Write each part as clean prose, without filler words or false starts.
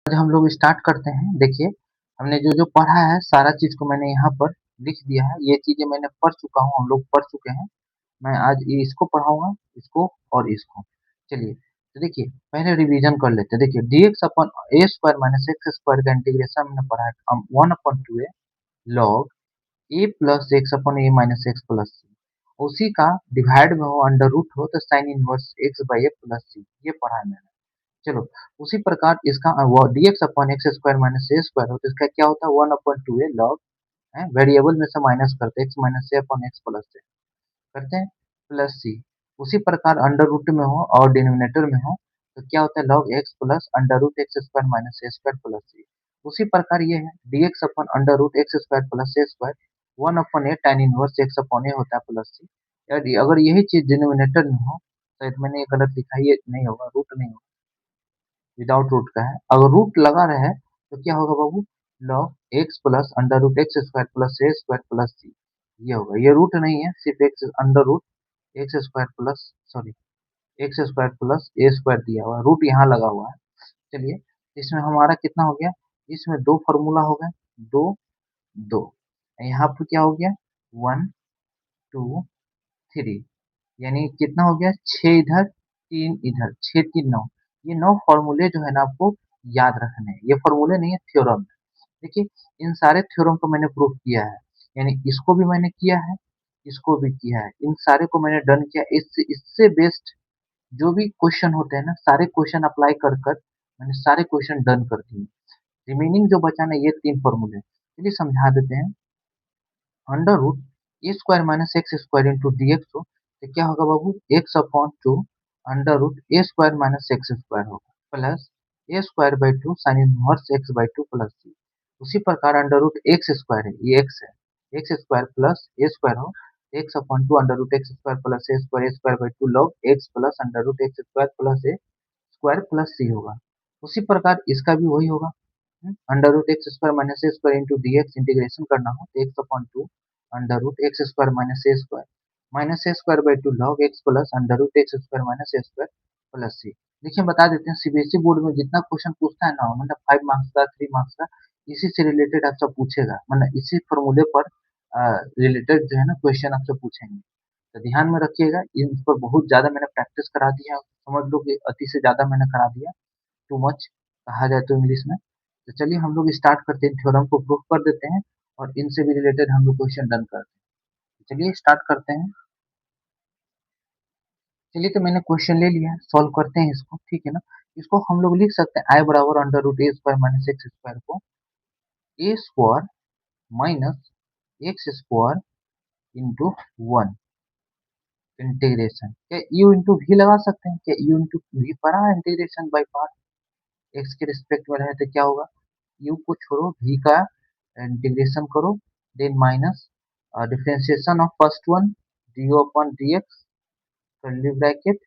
आज हम लोग स्टार्ट करते हैं। देखिए, हमने जो पढ़ा है सारा चीज को मैंने यहाँ पर लिख दिया है। ये चीजें मैंने पढ़ चुका हूँ, हम लोग पढ़ चुके हैं। मैं आज इसको पढ़ाऊंगा, इसको और इसको। चलिए, तो देखिए पहले रिवीजन कर लेते हैं। देखिए dx upon a square minus x square का इंटीग्रेशन हमने पढ़ा है 1/2 log a plus x upon a minus x plus c. उसी का डिवाइड में हो, अंडर रूट हो, तो sine inverse x by a plus c, ये पढ़ा है मैंने। चलो, उसी प्रकार इसका dx upon x square minus ए स्क्वायर हो, तो इसका क्या होता है 1/2 log है, वेरिएबल में से माइनस करते हैं, एक्स माइनस ए अपन एक्स प्लस से करते हैं प्लस सी। उसी प्रकार अंडर रूट में हो और डिनोमिनेटर में हो, तो क्या होता है log x plus under root x square minus ए स्क्वायर प्लस सी। उसी प्रकार ये है dx upon under root x square plus A square 1/a tan inverse x upon a होता है प्लस सी। यदि अगर यही चीज डिनोमिनेटर में हो, शायद मैंने ये गलत लिखा है, ये नहीं होगा, रूट नहीं होगा, विदाउट रूट का है। अगर रूट लगा रहे तो क्या होगा बाबू, log x plus under root x square plus ए स्क्वायर प्लस सी, ये होगा। ये रूट नहीं है, सिर्फ x under root x square plus sorry x square plus ए स्क्वायर दिया हुआ है, रूट यहाँ लगा हुआ है। चलिए, इसमें हमारा कितना हो गया, इसमें दो फॉर्मूला हो गए, दो दो, यहाँ पर क्या हो गया 1 2 3, यानी कितना हो गया 6 इधर 3 इधर, 6 3 9। ये 9 फॉर्मूले जो है ना आपको याद रखने हैं। ये फॉर्मूले नहीं है, थ्योरम है। देखिए, इन सारे थ्योरम को मैंने प्रूफ किया है, यानी इसको भी मैंने किया है, इसको भी किया है, इन सारे को मैंने डन किया। इससे इससे बेस्ट जो भी क्वेश्चन होते हैं ना, सारे क्वेश्चन अप्लाई कर कर मैंने सारे क्वेश्चन डन कर दिए। रिमेनिंग जो बचा ना, ये 3 फॉर्मूले, चलिए समझा देते हैं। Under root a square minus x square into D x हो, तो क्या होगा बाबू, x upon two under root a square minus x square होगा plus A square by two sine inverse x by two plus c. उसी प्रकार under root x square है, ये एक्स है, एक्स स्क्वायर प्लस ए स्क्वायर हो, x upon two under root x square plus A square by two log x plus under root x square plus A square plus c होगा। उसी प्रकार इसका भी वही होगा, under root x square minus ए square into D x integration करना हो, तो x upon two under root x square minus A square by two log x plus under root x square minus A square plus c. देखिए बता देते हैं, CBSE board में जितना question पूछता है ना, मतलब 5 मार्क्स का 3 मार्क्स का, इसी से रिलेटेड आपसे पूछेगा, मतलब इसी फॉर्मूले पर रिलेटेड जो है ना क्वेश्चन आपसे पूछेंगे। तो ध्यान में रखिएगा, इन पर बहुत ज्यादा मैंने प्रैक्टिस करा दिया, समझ लो कि अति से ज्यादा मैंने करा दिया, टू मच कहा जाए तो इंग्लिश में। तो चलिए हम लोग स्टार्ट करते हैं, थ्योरम को प्रूफ कर देते हैं और इनसे भी रिलेटेड हम लोग क्वेश्चन डन करते हैं। चलिए स्टार्ट करते हैं। चलिए, तो मैंने क्वेश्चन ले लिया है, सॉल्व करते हैं इसको, ठीक है ना। इसको हम लोग लिख सकते हैं आई बराबर under root a square minus x square को a square minus x square into 1 integration, क्या यू इंटू वी लगा सकते हैं, क्या यू इंटू वी पढ़ा है इंटीग्रेशन बाई पार्ट। एक्स के रिस्पेक्ट में रहे तो क्या होगा, यू को छोड़ो, वी का इंटीग्रेशन करो, then minus differentiation of first one D upon D X curly bracket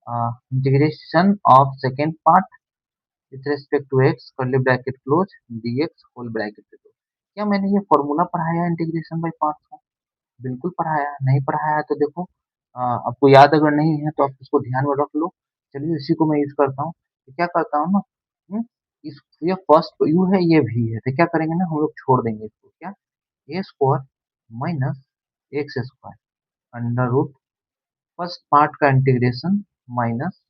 integration of second part with respect to X curly bracket close D X whole bracket के दो। क्या मैंने ये फॉर्मूला पढ़ाया है इंटीग्रेशन बाई पार्ट्स का? बिल्कुल पढ़ाया है। नहीं पढ़ाया है तो देखो, आपको याद अगर नहीं है तो आप इसको ध्यान में रख लो। चलिए इसी को मैं यूज करता हूँ, तो क्या करता हूँ ना, हम्म, इस ये फर्स्ट यू है, ये भी है, तो क्या करेंगे ना, हम लोग छोड़ देंगे इसको, क्या a square minus x square under root first part का integration minus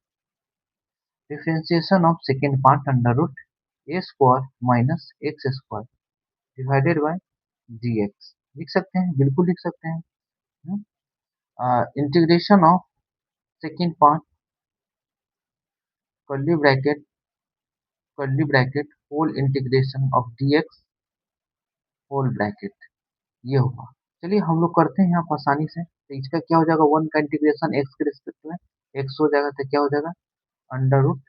differentiation of second part under root a square minus x square divided by d x. लिख सकते हैं, बिल्कुल लिख सकते हैं। Integration of second part curly bracket whole integration of dx whole bracket, ये होगा। चलिए हम लोग करते हैं यहाँ पर आसानी से। तो इसका क्या हो जाएगा, 1 का इंटीग्रेशन एक्स के रिस्पेक्ट में एक्स हो जाएगा, तो क्या हो जाएगा under root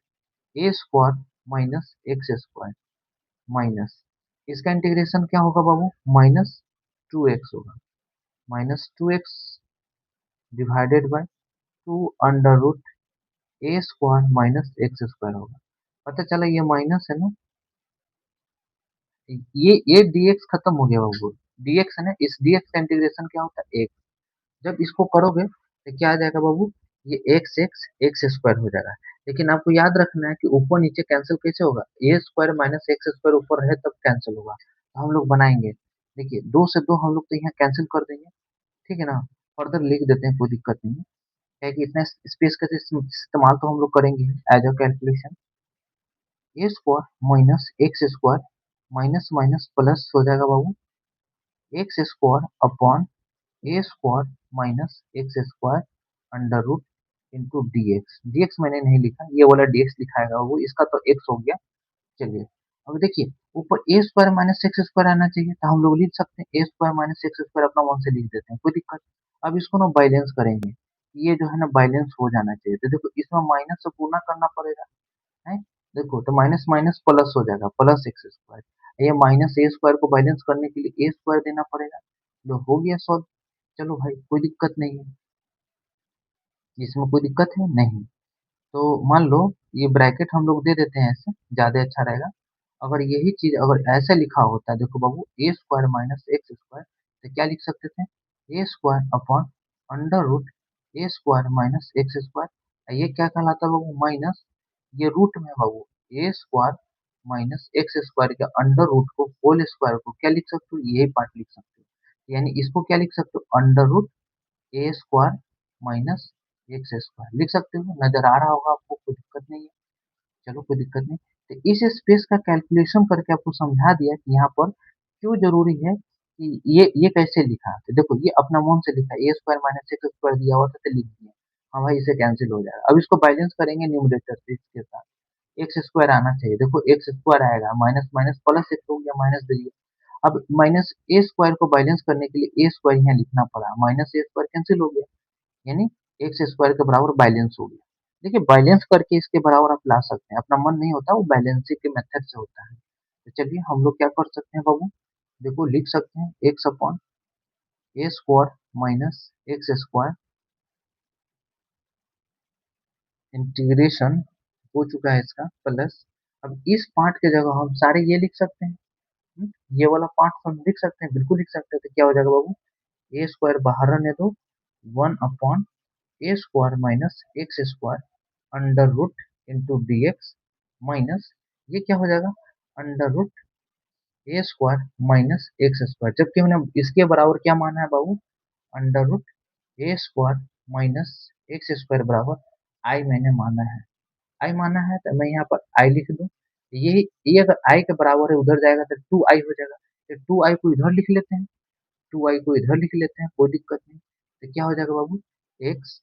a square minus x square minus, इसका इंटीग्रेशन क्या होगा बाबू, माइनस 2x होगा, minus 2x divided by 2 under root a square minus x square होगा। पता चला ये माइनस है ना, ये dx खत्म हो गया बाबू, dx है ना, इस dx का इंटीग्रेशन क्या होता है, एक। जब इसको करोगे तो क्या आ जाएगा बाबू, ये एक्स स्क्वायर हो जाएगा। लेकिन आपको याद रखना है कि ऊपर नीचे कैंसिल कैसे होगा, ए स्क्वायर माइनस एक्स स्क्वायर ऊपर रहे तब कैंसिल होगा। तो हम लोग बनाएंगे, देखिए दो से दो हम लोग तो यहाँ कैंसिल कर देंगे, ठीक है ना। फर्दर लिख देते हैं, कोई दिक्कत नहीं है, क्या है कि इतना स्पेस का इस्तेमाल तो हम लोग करेंगे as a calculation. A square minus x square minus minus plus हो जाएगा बाबू, x square upon a square minus x square under root into D x. D x मैंने नहीं लिखा, ये वाला डी एक्स लिखाएगा वो, इसका तो एक्स हो गया। चलिए अब देखिए, ऊपर ए स्क्वायर माइनस एक्स स्क्वायर आना चाहिए, तो हम लोग लिख सकते हैं a square minus x square अपना वन से लिख देते हैं, कोई दिक्कत। अब इसको ना बैलेंस करेंगे, ये जो है ना बैलेंस हो जाना चाहिए, तो देखो इसमें माइनस से गुना करना पड़ेगा, है। देखो तो माइनस माइनस प्लस हो जाएगा, प्लस एक्स स्क्वायर। ये माइनस ए स्क्वायर को बैलेंस करने के लिए ए स्क्वायर देना पड़ेगा। लो हो गया सॉल्व। चलो भाई कोई दिक्कत नहीं है, इसमें कोई दिक्कत है नहीं। तो मान लो ये ब्रैकेट हम लोग दे देते हैं, ऐसे ज्यादा अच्छा रहेगा। अगर यही चीज अगर ऐसे लिखा होता, देखो बाबू a square minus x square, तो क्या लिख सकते थे, ए square upon under root a square minus x square. ये क्या कहलाता है बाबू, माइनस, ये रूट में बाबू a square minus x square के अंडर रूट को होल स्क्वायर को क्या लिख सकते हो, यही पार्ट लिख सकते हो, यानी इसको क्या लिख सकते हो, under root a square minus x square लिख सकते हो। नजर आ रहा होगा आपको, कोई दिक्कत नहीं है। चलो कोई दिक्कत नहीं। तो इस स्पेस का कैलकुलेशन करके आपको समझा दिया कि यहाँ पर क्यों जरूरी है कि ये कैसे लिखा। तो देखो ये अपना मन से लिखा, ए स्क्वायर माइनस एक्स स्क्वायर दिया हुआ था तो लिख दिया। हाँ भाई इसे कैंसिल हो जाएगा। अब इसको बैलेंस करेंगे न्यूमरेटर से इसके साथ, एक्स स्क्वायर आना चाहिए, देखो एक्स स्क्वायर आएगा, माइनस माइनस प्लस एक्स हो गया, माइनस दे दिया। अब माइनस ए स्क्वायर को बैलेंस करने के लिए ए स्क्वायर यहाँ लिखना पड़ा, माइनस ए स्क्वायर कैंसिल हो गया, यानी एक्स स्क्वायर के बराबर बैलेंस हो गया। देखिए बैलेंस करके इसके बराबर आप ला सकते हैं, अपना मन नहीं होता वो बैलेंसिंग के मेथड से होता है। तो चलिए हम लोग क्या कर सकते हैं बाबू, देखो लिख सकते हैं x upon a square minus x square integration हो चुका है इसका प्लस। अब इस पार्ट के जगह हम सारे ये लिख सकते हैं, ये वाला पार्ट हम लिख सकते हैं, बिल्कुल लिख सकते हैं। तो क्या हो जाएगा बाबू, ए स्क्वायर बाहर रहने दो, one upon a square minus x square under root into D x minus, ये क्या हो जाएगा, under root a square minus x square, जबकि हमने इसके बराबर क्या माना है बाबू, under root a square minus x square बराबर आई मैंने माना है। आई माना है तो मैं यहाँ पर आई लिख दूं, ये अगर आई के बराबर है उधर जाएगा तो टू आई हो जाएगा, तो टू आई को इधर लिख लेते हैं, टू आई को इधर लिख लेते हैं, कोई दिक्कत नहीं। तो क्या हो जाएगा बाबू, x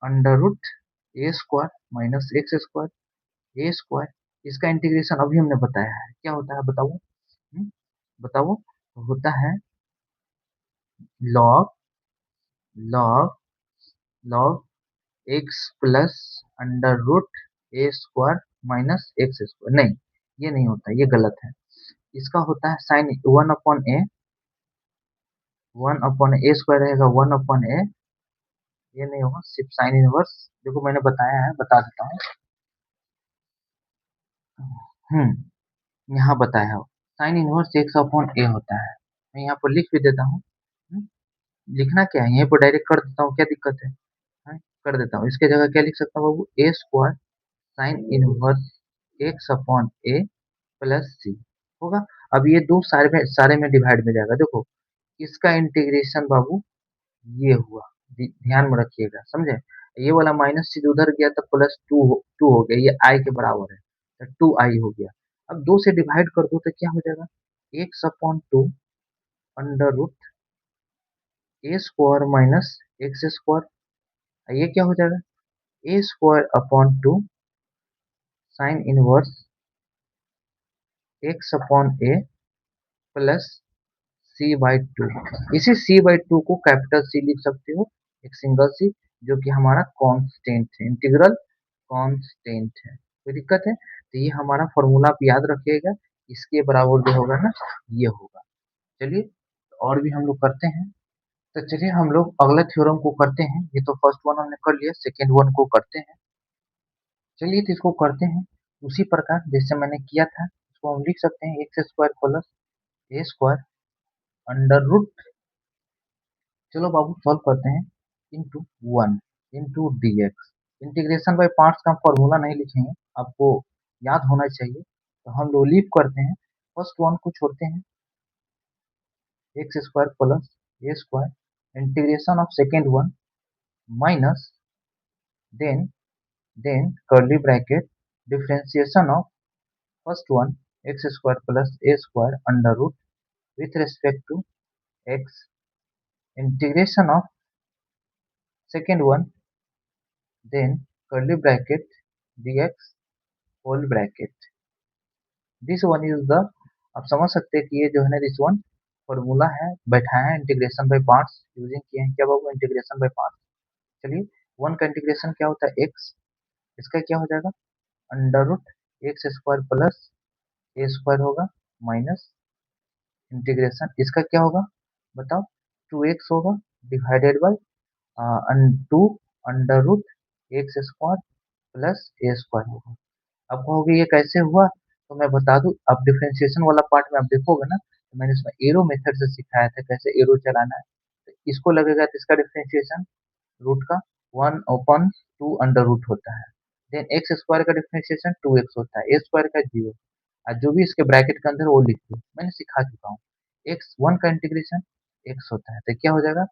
under root a square minus x square A square, इसका इंटीग्रेशन अभी हमने बताया है क्या होता है बताओ। बताओ, होता है log log log x plus under root a square minus x square, नहीं ये नहीं होता, ये गलत है। इसका होता है sine one upon a square रहेगा, वन अपॉन ए, ये नहीं होगा, सिर्फ साइन इनवर्स। देखो मैंने बताया है, बता देता हूँ। यहाँ बताया हो, sign inverse x upon a होता है, मैं यहाँ पर लिख भी देता हूँ। हम्म, लिखना क्या है, यहीं पर डायरेक्ट कर देता हूँ, क्या दिक्कत है। कर देता हूँ, इसके जगह क्या लिख सकता हूँ बाबू, a square sine inverse x upon a plus c होगा। अब ये दो सारे में डिवाइड में जाएगा, देखो इसका इंटीग्रेशन बाबू ये हुआ, ध्यान में रखिएगा, समझे। ये वाला माइनस चीज उधर गया तो प्लस टू हो गया, ये आई के बराबर है, तो टू आई हो गया। अब दो से डिवाइड कर दो तो क्या हो जाएगा, x upon two under root a square minus x square, ये क्या हो जाएगा, a square upon two sine inverse x upon a plus C by two. इसी सी बाई टू को कैपिटल सी लिख सकते हो, एक सिंगल सी, जो कि हमारा कांस्टेंट है, इंटीग्रल कांस्टेंट है, कोई दिक्कत है। तो ये हमारा फॉर्मूला आप याद रखिएगा, इसके बराबर जो होगा ना ये होगा। चलिए और भी हम लोग करते हैं। तो चलिए हम लोग अगला थ्योरम को करते हैं, ये तो फर्स्ट वन हमने कर लिया, सेकेंड वन को करते हैं। चलिए तो इसको करते हैं उसी प्रकार जैसे मैंने किया था, इसको हम लिख सकते हैं एक्स स्क्वायर प्लस ए स्क्वायर अंडर रूट, चलो बाबू सॉल्व करते हैं, into one. Into D x. Integration by parts का फॉर्मूला नहीं लिखेंगे, आपको याद होना चाहिए, तो हम लोग लीव करते हैं, फर्स्ट वन को छोड़ते हैं, X square plus A square integration of second one minus then curly bracket differentiation of first one X square plus A square under root with respect to x integration of second one then curly bracket dx whole bracket this one is the आप समझ सकते हैं कि ये जो है ना this one formula है, बैठाया है इंटीग्रेशन बाय पार्ट्स यूजिंग किए हैं, क्या बाबू इंटीग्रेशन बाय पार्ट्स। चलिए वन का इंटीग्रेशन क्या होता है एक्स, इसका क्या हो जाएगा under root x square plus ए स्क्वायर होगा माइनस इंटीग्रेशन इसका क्या होगा बताओ 2x होगा divided by two under root x square plus A square होगा। अब कहोगे ये कैसे हुआ, तो मैं बता दूं, अब डिफरेंशिएशन वाला पार्ट में आप देखोगे ना, तो मैंने इसमें एरो मेथड से सिखाया था कैसे एरो चलाना है। तो इसको लगेगा तो इसका डिफरेंशिएशन रूट का 1/2 अंडर रूट होता है, देन एक्स स्क्वायर का डिफरेंशिएशन 2x होता है, ए स्क्वायर का 0, और जो भी इसके ब्रैकेट के अंदर वो लिख दो, मैंने सिखा चुका हूँ। एक्स वन का इंटीग्रेशन एक्स होता है, तो क्या हो जाएगा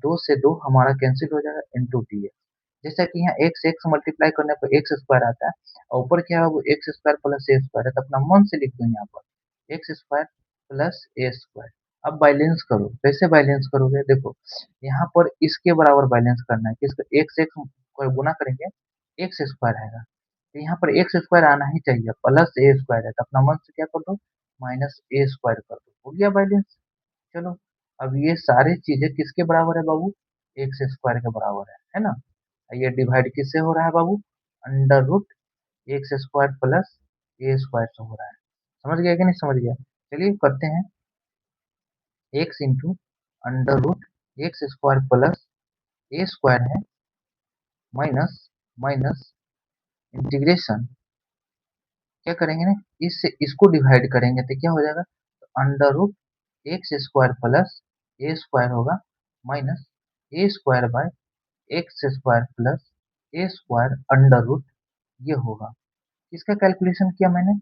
2 से 2 हमारा कैंसिल हो जाएगा इंटू डी एक्स। जैसा कि यहाँ एक्स एक्स मल्टीप्लाई करने पर एक्स स्क्वायर आता है, और ऊपर क्या है वो एक्स स्क्वायर प्लस ए स्क्वायर है, तो अपना मन से लिख दो यहाँ पर एक्स स्क्वायर प्लस ए स्क्वायर। अब बैलेंस करो, कैसे बैलेंस करोगे देखो, यहाँ पर इसके बराबर बैलेंस करना है, किसका एक्स एक्स को गुना करेंगे एक्स स्क्वायर आएगा, तो यहाँ पर एक्स स्क्वायर आना ही चाहिए, प्लस ए स्क्वायर है तो अपना मन से क्या कर दो माइनस ए स्क्वायर कर दो, हो गया बैलेंस। चलो अब ये सारी चीजें किसके बराबर है बाबू एक्स स्क्वायर के बराबर है ना। ये डिवाइड किससे हो रहा है बाबू under root x square plus ए स्क्वायर से हो रहा है, समझ गया कि नहीं समझ गया। चलिए करते हैं x into under root x square plus ए स्क्वायर है माइनस माइनस इंटीग्रेशन, क्या करेंगे ना इससे इसको डिवाइड करेंगे तो क्या हो जाएगा under root x square plus ए स्क्वायर होगा minus A square by x square plus A square under root ये होगा। किसका कैलकुलेशन किया मैंने,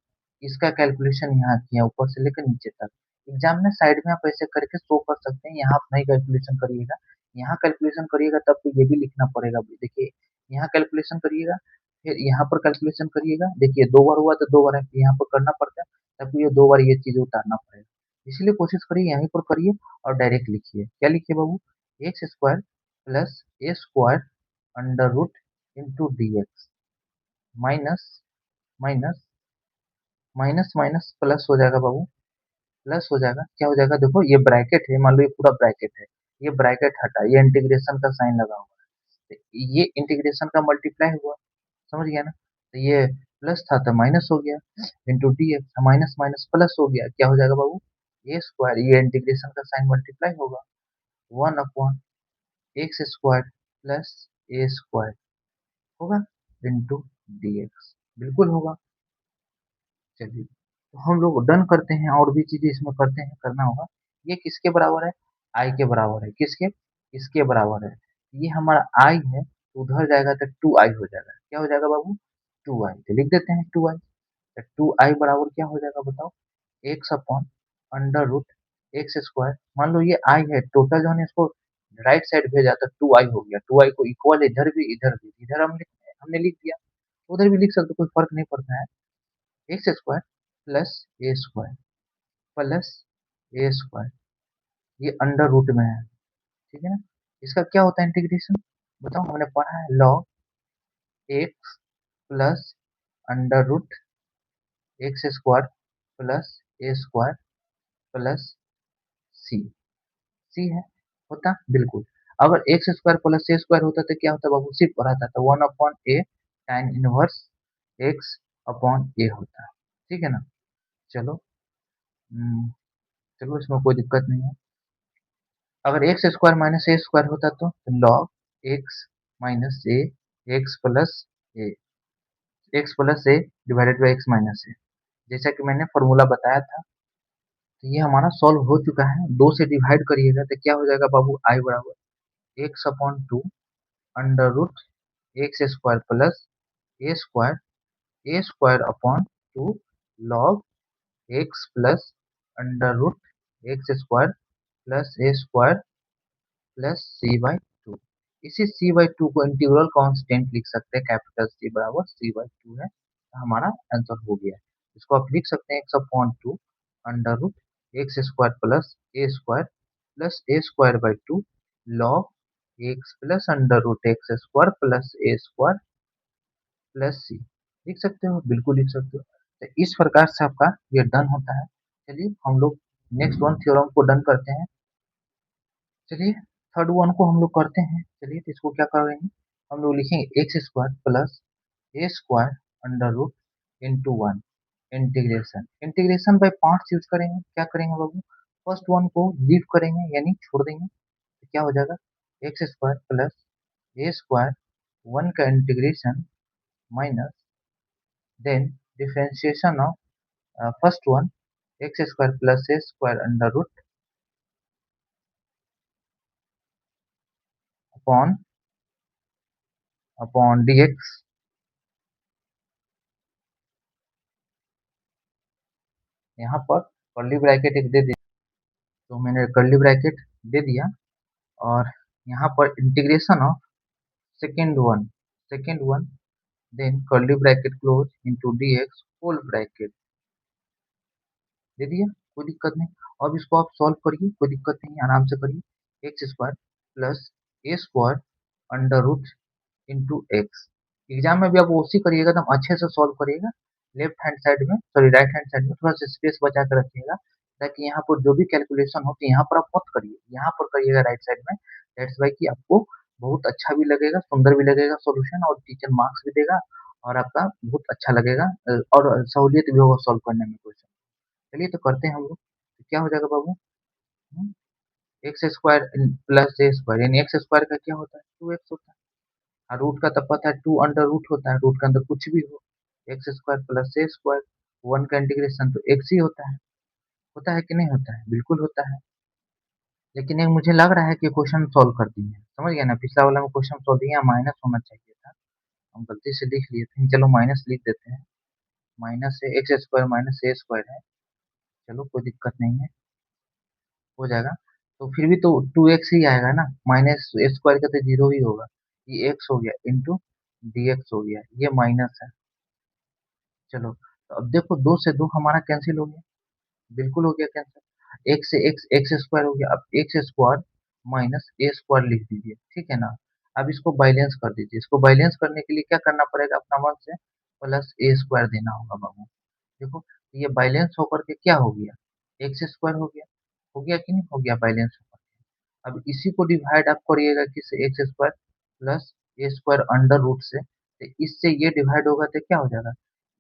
इसका कैलकुलेशन यहाँ किया ऊपर से लेकर नीचे तक। एग्जाम में साइड में आप ऐसे करके शो कर सकते हैं, यहाँ आप नहीं कैलकुलेशन करिएगा, यहाँ कैलकुलेशन करिएगा तब तो ये भी लिखना पड़ेगा। देखिए यहाँ कैलकुलेशन करिएगा, फिर यहाँ पर कैलकुलेशन करिएगा, देखिए 2 बार हुआ तो 2 बार यहाँ पर करना पड़ता है, तब ये 2 बार ये चीजें उतारना पड़ेगा। इसलिए कोशिश करिए यहीं पर करिए और डायरेक्ट लिखिए, क्या लिखिए बाबू एक्स स्क्वायर प्लस ए square under root into D x minus minus minus minus plus हो जाएगा बाबू, प्लस हो जाएगा, क्या हो जाएगा देखो ये ब्रैकेट है, मान लो ये पूरा ब्रैकेट है, ये ब्रैकेट हटा, ये इंटीग्रेशन का साइन लगा हुआ है, तो ये इंटीग्रेशन का मल्टीप्लाई हुआ, समझ गया ना, तो ये प्लस था तो माइनस हो गया into D x, minus minus plus हो गया, क्या हो जाएगा बाबू ए स्क्वायर, ये इंटीग्रेशन का साइन मल्टीप्लाई होगा 1/, एक्स स्क्वायर प्लस ए स्क्वायर होगा इंटू डी एक्स, बिल्कुल होगा। चलिए तो हम लोग डन करते हैं, और भी चीजें इसमें करते हैं करना होगा। ये किसके बराबर है आई के बराबर है, किसके इसके बराबर है, ये हमारा आई है तो उधर जाएगा तो 2i हो जाएगा, क्या हो जाएगा बाबू 2i, तो लिख देते हैं 2i, तो 2i बराबर क्या हो जाएगा बताओ x upon under root x square, मान लो ये आई है टोटल जो है इसको राइट साइड भेजा तो 2i हो गया, 2i को इक्वल इधर भी इधर भी, इधर हमने लिख दिया, उधर भी लिख सकते, कोई फर्क नहीं पड़ता है, एक्स स्क्वायर प्लस ए स्क्वायर प्लस ए स्क्वायर, ये अंडर रूट में है, ठीक है ना। इसका क्या होता है इंटीग्रेशन बताओ, हमने पढ़ा है log x plus under root x square plus ए स्क्वायर प्लस सी, सी है होता बिल्कुल। अगर एक्स स्क्वायर प्लस ए स्क्वायर होता तो क्या होता बाबू सिर्फ रहता था 1/a tan inverse x upon a होता, ठीक है ना। चलो चलो इसमें कोई दिक्कत नहीं है। अगर एक्स स्क्वायर माइनस ए स्क्वायर होता तो log x minus a x plus a, x plus a divided by x minus a, जैसा कि मैंने फॉर्मूला बताया था। तो ये हमारा सॉल्व हो चुका है, 2 से डिवाइड करिएगा तो क्या हो जाएगा बाबू आई बराबर X upon 2 under root x square plus A square upon 2 log x plus under root x square plus A square plus C by two. इसी सी बाई टू को इंटीग्रल कांस्टेंट लिख सकते हैं, कैपिटल सी बराबर सी by to है, तो हमारा answer हो गया। इसको आप लिख सकते हैं x upon two under root x square plus A square by two log x plus under root x square plus A square plus सी। लिख सकते हो, बिल्कुल लिख सकते हो। तो इस प्रकार से आपका ये डन होता है। चलिए हम लोग नेक्स्ट वन थ्योरम को डन करते हैं। चलिए थर्ड वन को हम लोग करते हैं। चलिए तो इसको क्या करेंगे, हम लोग लिखेंगे X square plus A square under root into one integration. Integration by parts use करेंगे। क्या करेंगे बाबू, फर्स्ट वन को लीव करेंगे यानी छोड़ देंगे, तो क्या हो जाएगा एक्स स्क्वायर प्लस ए स्क्वायर वन का integration minus then differentiation of first one X square plus A square under root upon upon dx। यहाँ पर कर्ली ब्रैकेट एक दे दिया, तो मैंने कर्ली ब्रैकेट दे दिया, और यहाँ पर integration of second one then curly bracket close into dx whole bracket दे दिया। कोई दिक्कत नहीं। अब इसको आप सॉल्व करिए, कोई दिक्कत नहीं, आराम से करिए। एक्स स्क्वायर प्लस ए square under root into x. Exam में भी आप उसी करिएगा, एकदम अच्छे से सॉल्व करिएगा। लेफ्ट हैंड साइड में, सॉरी राइट हैंड साइड में थोड़ा सा स्पेस बचा कर रखिएगा, ताकि यहाँ पर जो भी कैलकुलेशन हो तो यहाँ पर आप मत करिए, यहाँ पर करिएगा राइट साइड में। दैट्स वाई कि आपको बहुत अच्छा भी लगेगा, सुंदर भी लगेगा सॉल्यूशन, और टीचर मार्क्स भी देगा, और आपका बहुत अच्छा लगेगा, और सहूलियत भी होगा सॉल्व करने में क्वेश्चन। चलिए तो करते हैं हम लोग। तो क्या हो जाएगा बाबू, एक्स स्क्वायर प्लस ए स्क्वायर, यानी एक्स स्क्वायर का क्या होता है 2x होता है, और रूट का तो पता है 2 अंडर रूट होता है, रूट के अंदर कुछ भी हो। एक्स स्क्वायर प्लस ए स्क्वायर, वन का इंटीग्रेशन तो एक्स ही होता है कि नहीं होता है, बिल्कुल होता है। लेकिन एक मुझे लग रहा है कि क्वेश्चन सॉल्व कर दिए हैं, समझ गया ना, पिछला वाला में क्वेश्चन सॉल्व दिया, माइनस होना चाहिए था, हम गलती से लिख लिए थे, चलो माइनस लिख देते हैं। माइनस है एक्स स्क्वायर माइनस ए स्क्वायर है, चलो कोई दिक्कत नहीं है, हो जाएगा। तो फिर भी तो 2x ही आएगा ना, माइनस ए स्क्वायर का तो जीरो ही होगा, ये x हो गया इंटू dx हो गया, ये माइनस है। चलो तो अब देखो, दो से दो हमारा कैंसिल हो गया, बिल्कुल हो गया कैंसिल। एक से एक्स एक्स स्क्वायर हो गया, अब एक्स स्क्वायर माइनस ए स्क्वायर लिख दीजिए, ठीक है ना। अब इसको बैलेंस कर दीजिए, इसको बैलेंस करने के लिए क्या करना पड़ेगा, अपना मन से प्लस ए स्क्वायर देना होगा बाबू। देखो ये बैलेंस होकर के क्या हो गया, एक्स स्क्वायर हो गया कि नहीं हो गया, बैलेंस होकर के। अब इसी को डिवाइड आप करिएगा किससे, एक्स स्क्वायर प्लस ए स्क्वायर अंडर रूट से, तो इससे ये डिवाइड होगा तो क्या हो जाएगा,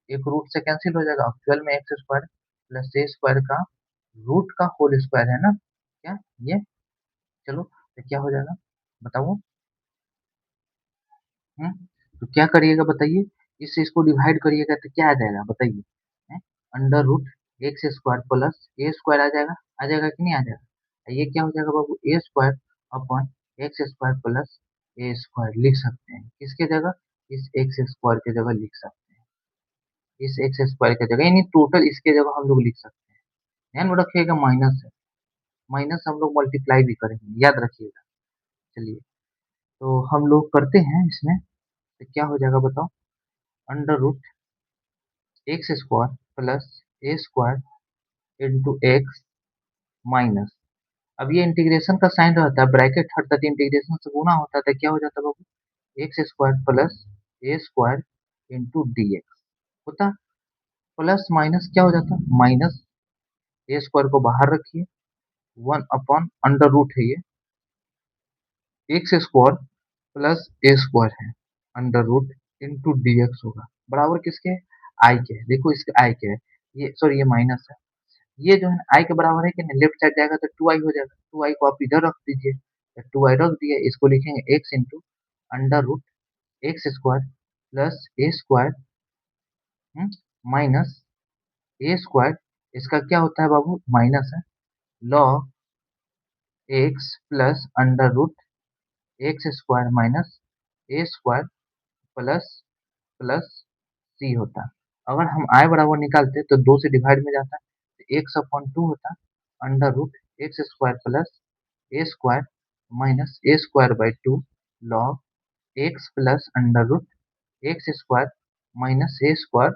एक रूट से कैंसिल हो जाएगा, एक्चुअल में एक्स स्क्वायर प्लस ए स्क्वायर का रूट का होल स्क्वायर है ना, क्या ये, चलो तो क्या हो जाएगा बताओ। तो क्या करिएगा बताइए, इससे इसको डिवाइड करिएगा तो क्या आ जाएगा बताइए, under root x square plus ए स्क्वायर आ जाएगा कि नहीं आ जाएगा। ये क्या हो जाएगा बाबू, a square upon x square plus A square लिख सकते हैं, किसके जगह, इस एक्स स्क्वायर के जगह लिख सकते हैं, इस एक्स स्क्वायर की जगह, यानी टोटल इसके जगह हम लोग लिख सकते हैं। ध्यान में रखिएगा, माइनस है, माइनस हम लोग मल्टीप्लाई भी करेंगे, याद रखिएगा। चलिए तो हम लोग करते हैं इसमें, तो क्या हो जाएगा बताओ, under root x square plus ए स्क्वायर इंटू एक्स माइनस, अब ये इंटीग्रेशन का साइन रहता है, ब्रैकेट हटता है, इंटीग्रेशन से गुना होता है, तो क्या हो जाता है बाबू, एक्स स्क्वायर प्लस ए स्क्वायर इंटू डी एक्स होता, प्लस माइनस क्या हो जाता, माइनस ए स्क्वायर को बाहर रखिए, वन अपॉन अंडर रूट है ये एक्स स्क्वायर प्लस ए स्क्वायर है under root into D x होगा, बराबर किसके, आई के, देखो इसके आई के है, ये सॉरी ये माइनस है, ये जो है आई के बराबर है कि नहीं, लेफ्ट साइड जाएगा तो टू आई हो जाएगा, टू आई को आप इधर रख दीजिए, टू आई रख दिए, इसको लिखेंगे x into under root x square plus ए स्क्वायर माइनस ए स्क्वायर, इसका क्या होता है बाबू, माइनस है, log x plus under root x square minus ए स्क्वायर प्लस प्लस सी होता। अगर हम आई बराबर निकालते तो 2 से डिवाइड में जाता, तो एक्स अपॉन टू होता, under root x square plus A square minus A square by two log x plus under root x square minus A square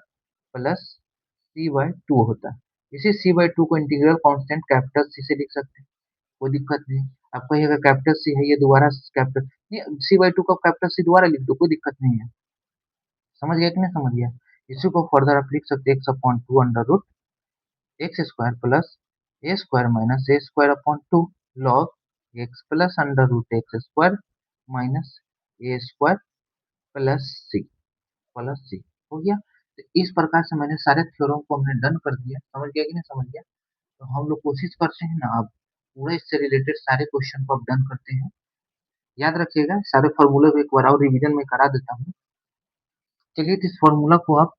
plus C by two होता। इसी सी बाई टू को integral constant capital C से लिख सकते हैं, कोई दिक्कत नहीं। आप कहिएगा कैपिटल सी है, ये दोबारा कैपिटल नहीं, सी बाई टू का कैपिटल सी दोबारा लिख दो, कोई दिक्कत नहीं है। समझ गया कि नहीं समझ गया? इसी को फर्दर आप लिख सकते हैं x upon two under root x square plus ए स्क्वायर माइनस ए square upon two log x plus under root x square minus ए स्क्वायर प्लस सी हो गया। तो इस प्रकार से मैंने सारे थ्योरम को हमने डन कर दिया। समझ गया कि नहीं समझ गया? तो हम लोग कोशिश करते हैं ना, अब पूरा इससे रिलेटेड सारे क्वेश्चन को अब डन करते हैं। याद रखिएगा, सारे फॉर्मूले को एक बार और रिवीजन में करा देता हूँ। चलिए, तो इस फॉर्मूला को आप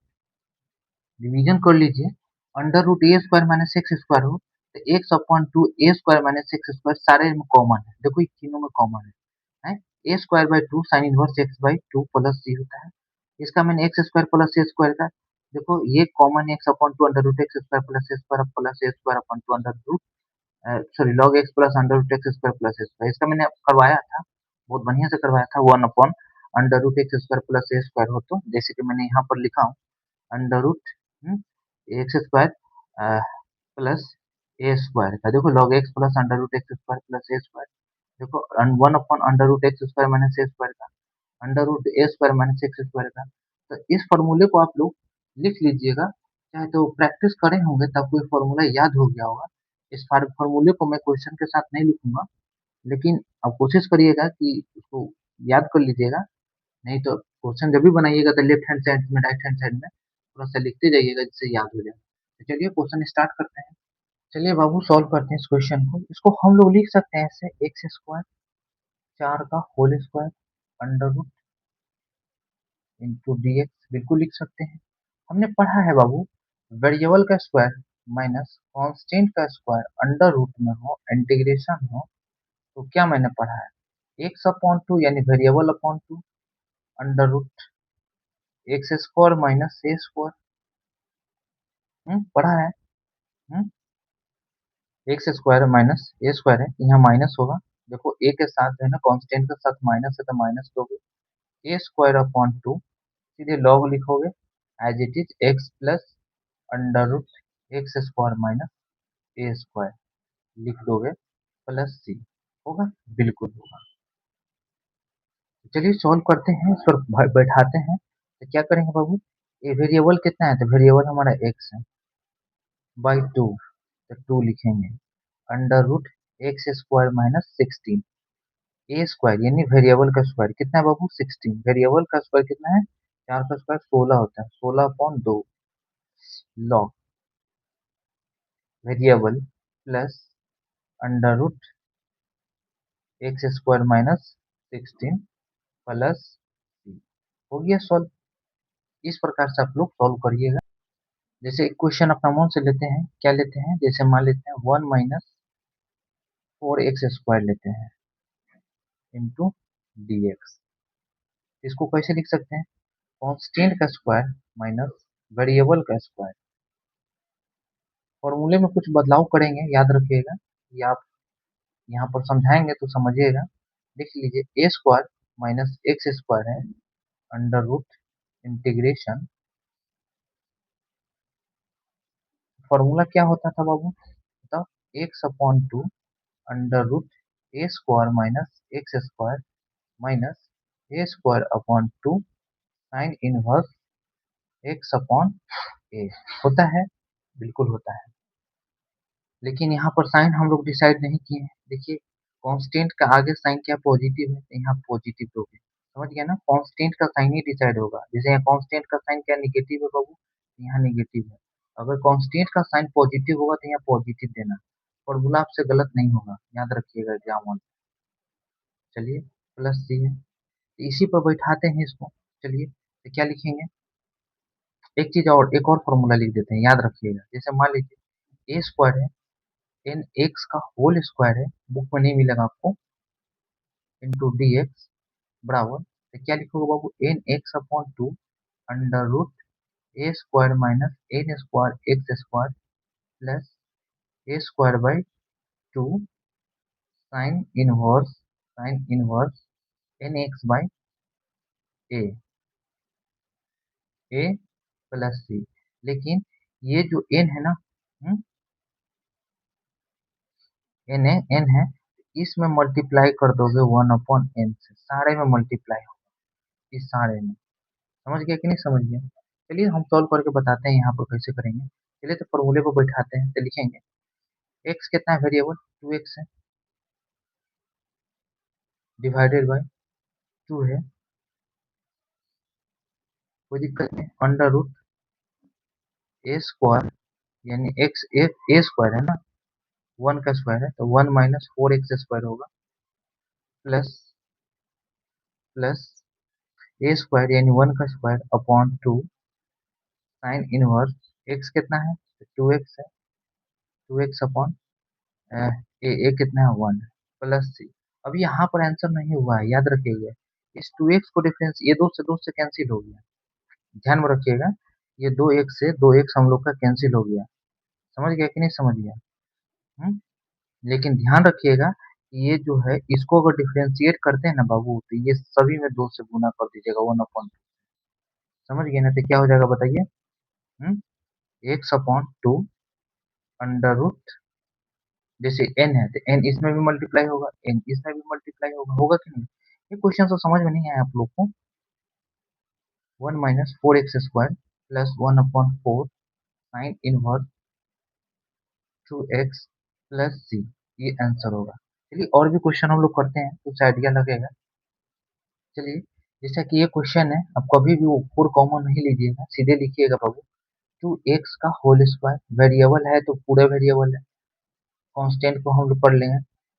डिवीजन कर लीजिए। Under root a square minus x square हो, तो x upon to A square minus x square सारे में कॉमन है। देखो, ये तीनों में कॉमन है। A square by two sine inverse x by two plus c होता है। इसका मैंने एक्स स्क्वायर प्लस ए स्क्वायर का, देखो ये कॉमन है, x upon two under root x square plus ए square upon two under root sorry log x plus under root x square plus ए square. इसका मैंने करवाया था, बहुत बढ़िया से करवाया था, one upon under root x square plus ए स्क्वायर हो, तो जैसे कि मैंने यहाँ पर लिखा हूँ under root x square plus ए स्क्वायर का, देखो log x plus under root x square plus ए स्क्वायर, देखो one upon under root x square minus ए स्क्वायर का, under root a square minus x square का। तो इस फॉर्मूले को आप लोग लिख लीजिएगा, चाहे तो प्रैक्टिस करे होंगे तब कोई फॉर्मूला याद हो गया होगा। इस फॉर्मूले को मैं क्वेश्चन के साथ नहीं लिखूंगा, लेकिन आप कोशिश करिएगा कि उसको याद कर लीजिएगा। नहीं तो क्वेश्चन जब भी बनाइएगा तो लेफ्ट हैंड साइड में राइट हैंड साइड में थोड़ा सा लिखते जाइएगा, जिससे याद हो जाए। तो चलिए क्वेश्चन स्टार्ट करते हैं। चलिए बाबू, सॉल्व करते हैं इस क्वेश्चन को। इसको हम लोग लिख सकते हैं ऐसे, एक्स स्क्वायर 4 का whole square under root into D x, बिल्कुल लिख सकते हैं। हमने पढ़ा है बाबू, वेरिएबल का स्क्वायर माइनस कांस्टेंट का स्क्वायर अंडर रूट में हो, इंटीग्रेशन हो, तो क्या मैंने पढ़ा है, एक्स अपॉन टू यानी variable upon two under root x square minus ए स्क्वायर। पढ़ा है। एक्स स्क्वायर माइनस ए स्क्वायर है, यहाँ माइनस होगा, देखो ए के साथ है ना, कांस्टेंट के साथ माइनस है तो माइनस लोगे, ए स्क्वायर अपॉन टू सीधे लॉग लिखोगे as it is X plus under root x square minus A square लिख दोगे प्लस सी, होगा? बिल्कुल होगा। चलिए सॉल्व करते हैं, इस पर बैठाते हैं। तो क्या करेंगे बाबू, ये वेरिएबल कितना है, तो वेरिएबल हमारा एक्स है बाई टू, तो टू लिखेंगे under root x square minus 16 A square यानी वेरिएबल का स्क्वायर कितना है बाबू, 16। वेरिएबल का स्क्वायर कितना है, 4 का स्क्वायर 16 होता है, 16 अपॉन दो log variable plus under root x square minus 16 plus c. हो गया सॉल्व। इस प्रकार से आप लोग सॉल्व करिएगा। जैसे एक क्वेश्चन अपना मन से लेते हैं, क्या लेते हैं, जैसे मान लेते हैं 1 - 4x स्क्वायर लेते हैं इंटू डी एक्स। इसको कैसे लिख सकते हैं, कांस्टेंट का स्क्वायर माइनस वेरिएबल का स्क्वायर। फॉर्मूले में कुछ बदलाव करेंगे, याद रखिएगा, ये आप यहाँ पर समझाएंगे तो समझिएगा। लिख लीजिए a square minus x square है अंडर रूट इंटीग्रेशन, फॉर्मूला क्या होता था बाबू, बताओ, x upon two under root a square minus x square minus A square upon two sine inverse x upon a होता है, बिल्कुल होता है। लेकिन यहाँ पर साइन हम लोग डिसाइड नहीं किए हैं। देखिए, कांस्टेंट का आगे साइन क्या पॉजिटिव है, तो यहाँ पॉजिटिव दोगे, समझ गया ना, कांस्टेंट का साइन ही डिसाइड होगा। जैसे यहाँ कांस्टेंट का साइन क्या नेगेटिव है बाबू, तो यहाँ नेगेटिव है। अगर कांस्टेंट का साइन पॉजिटिव होगा तो यहाँ पॉजिटिव देना, फॉर्मूला आपसे गलत नहीं होगा, याद रखिएगा एग्जाम में। चलिए, प्लस सी है, तो इसी पर बैठाते हैं इसको। चलिए, तो क्या लिखेंगे, एक चीज और, एक और फॉर्मूला लिख देते हैं, याद रखिएगा। जैसे मान लीजिए ए स्क्वायर है टेन एक्स का होल स्क्वायर है, बुक में नहीं मिलेगा आपको, इंटू डी एक्स बराबर, तो क्या लिखोगे बाबू, n x upon two under root a square minus n square x square plus A square by two sine inverse n x by a a plus c. लेकिन ये जो एन है ना, एन है, इसमें मल्टीप्लाई कर दोगे वन अपॉन एन से, सारे में मल्टीप्लाई होगा, इस सारे में। समझ गया कि नहीं समझ गया? चलिए हम सॉल्व करके बताते हैं यहाँ पर कैसे करेंगे। चलिए तो फॉर्मूले को बैठाते हैं, तो लिखेंगे एक्स कितना है वेरिएबल, 2x है, डिवाइडेड बाय 2 है, कोई दिक्कत नहीं, अंडर रूट ए स्क्वायर यानी एक्स ए स्क्वायर है ना, 1 का स्क्वायर है तो 1 माइनस 4x स्क्वायर होगा, प्लस प्लस ए स्क्वायर यानी 1 का square upon 2 sine inverse x कितना है, 2x है, 2x अपॉन ए कितना है, 1 है, प्लस सी। अब यहाँ पर आंसर नहीं हुआ है, याद रखिएगा, इस 2x को डिफरेंस ये दो से कैंसिल हो गया, ध्यान में रखिएगा, ये 2x से 2x हम लोग का कैंसिल हो गया। समझ गया कि नहीं समझ गया? हम्म? लेकिन ध्यान रखिएगा कि ये जो है इसको अगर डिफरेंशिएट करते हैं ना बाबू, तो ये सभी में 2 से गुना कर दीजिएगा, 1/2। समझ गए ना? तो क्या हो जाएगा बताइए? X upon two under root, जैसे एन है तो एन इसमें भी मल्टीप्लाई होगा, एन इसमें भी मल्टीप्लाई होगा, होगा कि नहीं? ये क्वेश्चन तो समझ में नहीं आया आप लोग को। 1 minus 4x square plus 1/4 sine inverse 2x plus c, ये आंसर होगा। चलिए और भी क्वेश्चन हम लोग करते हैं, कुछ आइडिया लगेगा। चलिए, जैसा कि ये क्वेश्चन है, आप कभी भी वो फोर कॉमन नहीं लीजिएगा, सीधे लिखिएगा बाबू, 2x का होल स्क्वायर, वेरिएबल है तो पूरे वेरिएबल है, कांस्टेंट को हम लोग पढ़ लेंगे,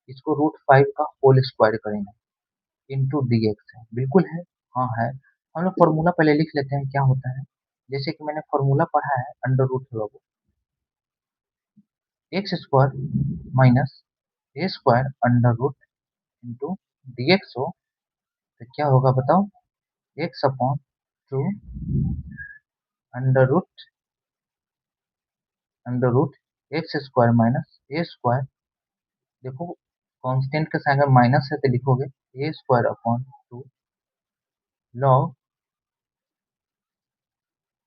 इसको √5 का होल स्क्वायर करेंगे इंटू dx है, बिल्कुल है, हाँ है। हम लोग फॉर्मूला पहले लिख लेते हैं क्या होता है। जैसे कि मैंने फॉर्मूला पढ़ा है, अंडर रूट है बाबू, एक्स स्क्वायर माइनस ए square under root into dx हो, तो क्या होगा बताओ, x upon two under root x square minus ए स्क्वायर, देखो कांस्टेंट के साथ अगर माइनस है तो लिखोगे a square upon two log.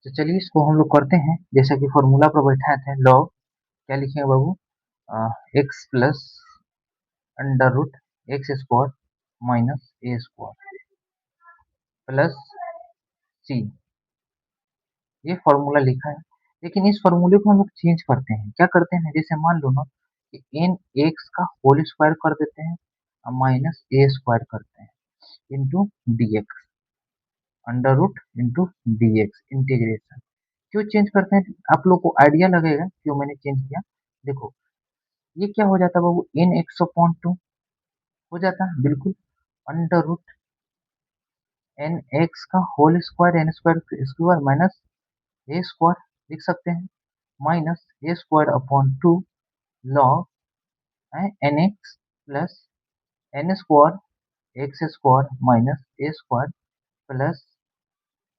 तो चलिए इसको हम लोग करते हैं, जैसा कि फॉर्मूला पर बैठाए थे, लॉग क्या लिखेंगे बाबू, x plus under root x square minus ए स्क्वायर प्लस सी, ये फॉर्मूला लिखा है। लेकिन इस फॉर्मूले को हम लोग चेंज करते हैं, क्या करते हैं, जैसे मान लो ना कि एन एक्स का होल स्क्वायर कर देते हैं और माइनस ए स्क्वायर करते हैं into dx, under root into dx integration. क्यों चेंज करते हैं, आप लोग को आइडिया लगेगा क्यों मैंने चेंज किया। देखो ये क्या हो जाता है बाबू, एन एक्स अपॉन टू हो जाता है, बिल्कुल, अंडर रूट एन एक्स का whole square, n square square minus ए स्क्वायर लिख सकते हैं, माइनस ए square upon two log n x plus n square x square minus ए स्क्वायर प्लस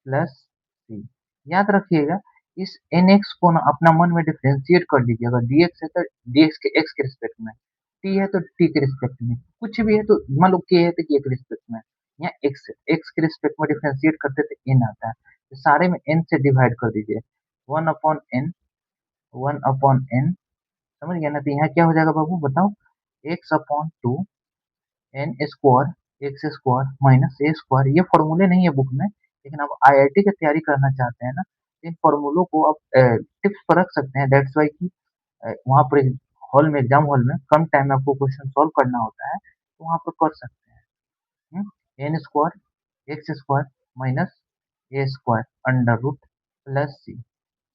प्लस सी। याद रखिएगा, इस एन एक्स को ना अपना मन में डिफ्रेंशिएट कर लीजिए, अगर dx है तो dx के x के रिस्पेक्ट में, t है तो t के रिस्पेक्ट में, कुछ भी है तो मान लो k है तो k के रिस्पेक्ट में, या x है x के रिस्पेक्ट में डिफ्रेंशिएट करते तो n आता है, तो सारे में n से डिवाइड कर दीजिए, 1/n 1/n। समझ गया ना? तो यहाँ क्या हो जाएगा बाबू बताओ, x upon two n square x square minus ए स्क्वायर, ये फॉर्मूले नहीं है बुक में, लेकिन आप आईआईटी की तैयारी करना चाहते हैं ना, इन फॉर्मूलों को आप टिप्स पर रख सकते हैं, दैट्स वाई कि वहाँ पर हॉल में, एग्जाम हॉल में कम टाइम में आपको क्वेश्चन सॉल्व करना होता है, तो वहाँ पर कर सकते हैं। N square x square minus ए square under root plus c.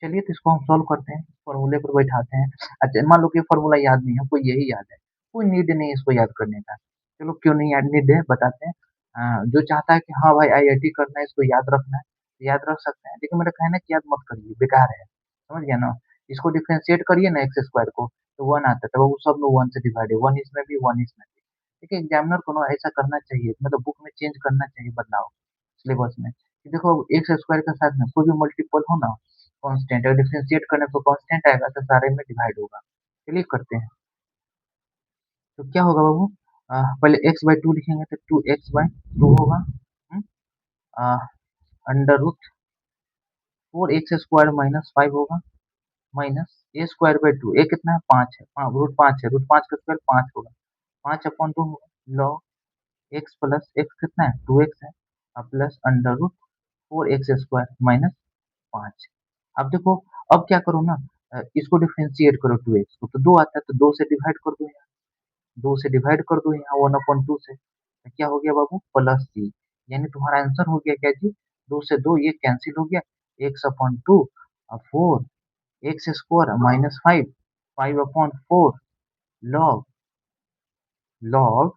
चलिए तो इसको हम सॉल्व करते हैं, फॉर्मूले पर बैठाते हैं। अच्छा मान लो कि फॉर्मूला याद नहीं है, कोई यही याद है, कोई नीड नहीं है इसको याद करने का। चलो क्यों नहीं याद, नीड है बताते हैं। जो चाहता है कि हाँ भाई आईआईटी करना है, इसको याद रखना है, तो याद रख सकते हैं, लेकिन मेरा कहना है कि याद मत करिए, बेकार है। समझ गया ना? इसको डिफ्रेंशिएट करिए ना एक्स स्क्वायर को, तो 1 आता है, तो वो सब में 1 से डिवाइड है, 1 इसमें भी 1 इसमें भी। देखिए एग्जामिनर को ना ऐसा करना चाहिए, मतलब बुक में चेंज करना चाहिए बदलाव। सिलेबस में कि देखो एक्स स्क्वायर के साथ में कोई भी मल्टीपल हो ना कांस्टेंट, अगर डिफरेंशिएट करने पर कांस्टेंट आएगा तो सारे में डिवाइड होगा। चलिए करते हैं। तो क्या होगा बाबू, पहले एक्स बाई टू लिखेंगे तो टू एक्स बाई टू होगा। Under root four x square minus five होगा, minus A square by two, a कितना है पाँच है, रूट पाँच है, रूट पाँच का स्क्वायर पाँच होगा, पाँच अपॉन टू होगा लॉग एक्स प्लस एक्स कितना है टू एक्स है, अब plus under root four x square minus पाँच। अब देखो, अब क्या करो ना, इसको डिफरेंशिएट करो टू एक्स को, तो दो आता है तो दो से डिवाइड कर दो यहाँ, दो से डिवाइड कर दो यहाँ वन अपॉन टू से, तो क्या हो गया बाबू प्लस सी, यानी तुम्हारा आंसर हो गया क्या जी, दो से दो ये कैंसिल हो गया, X upon two four x square minus five, five upon four log, log,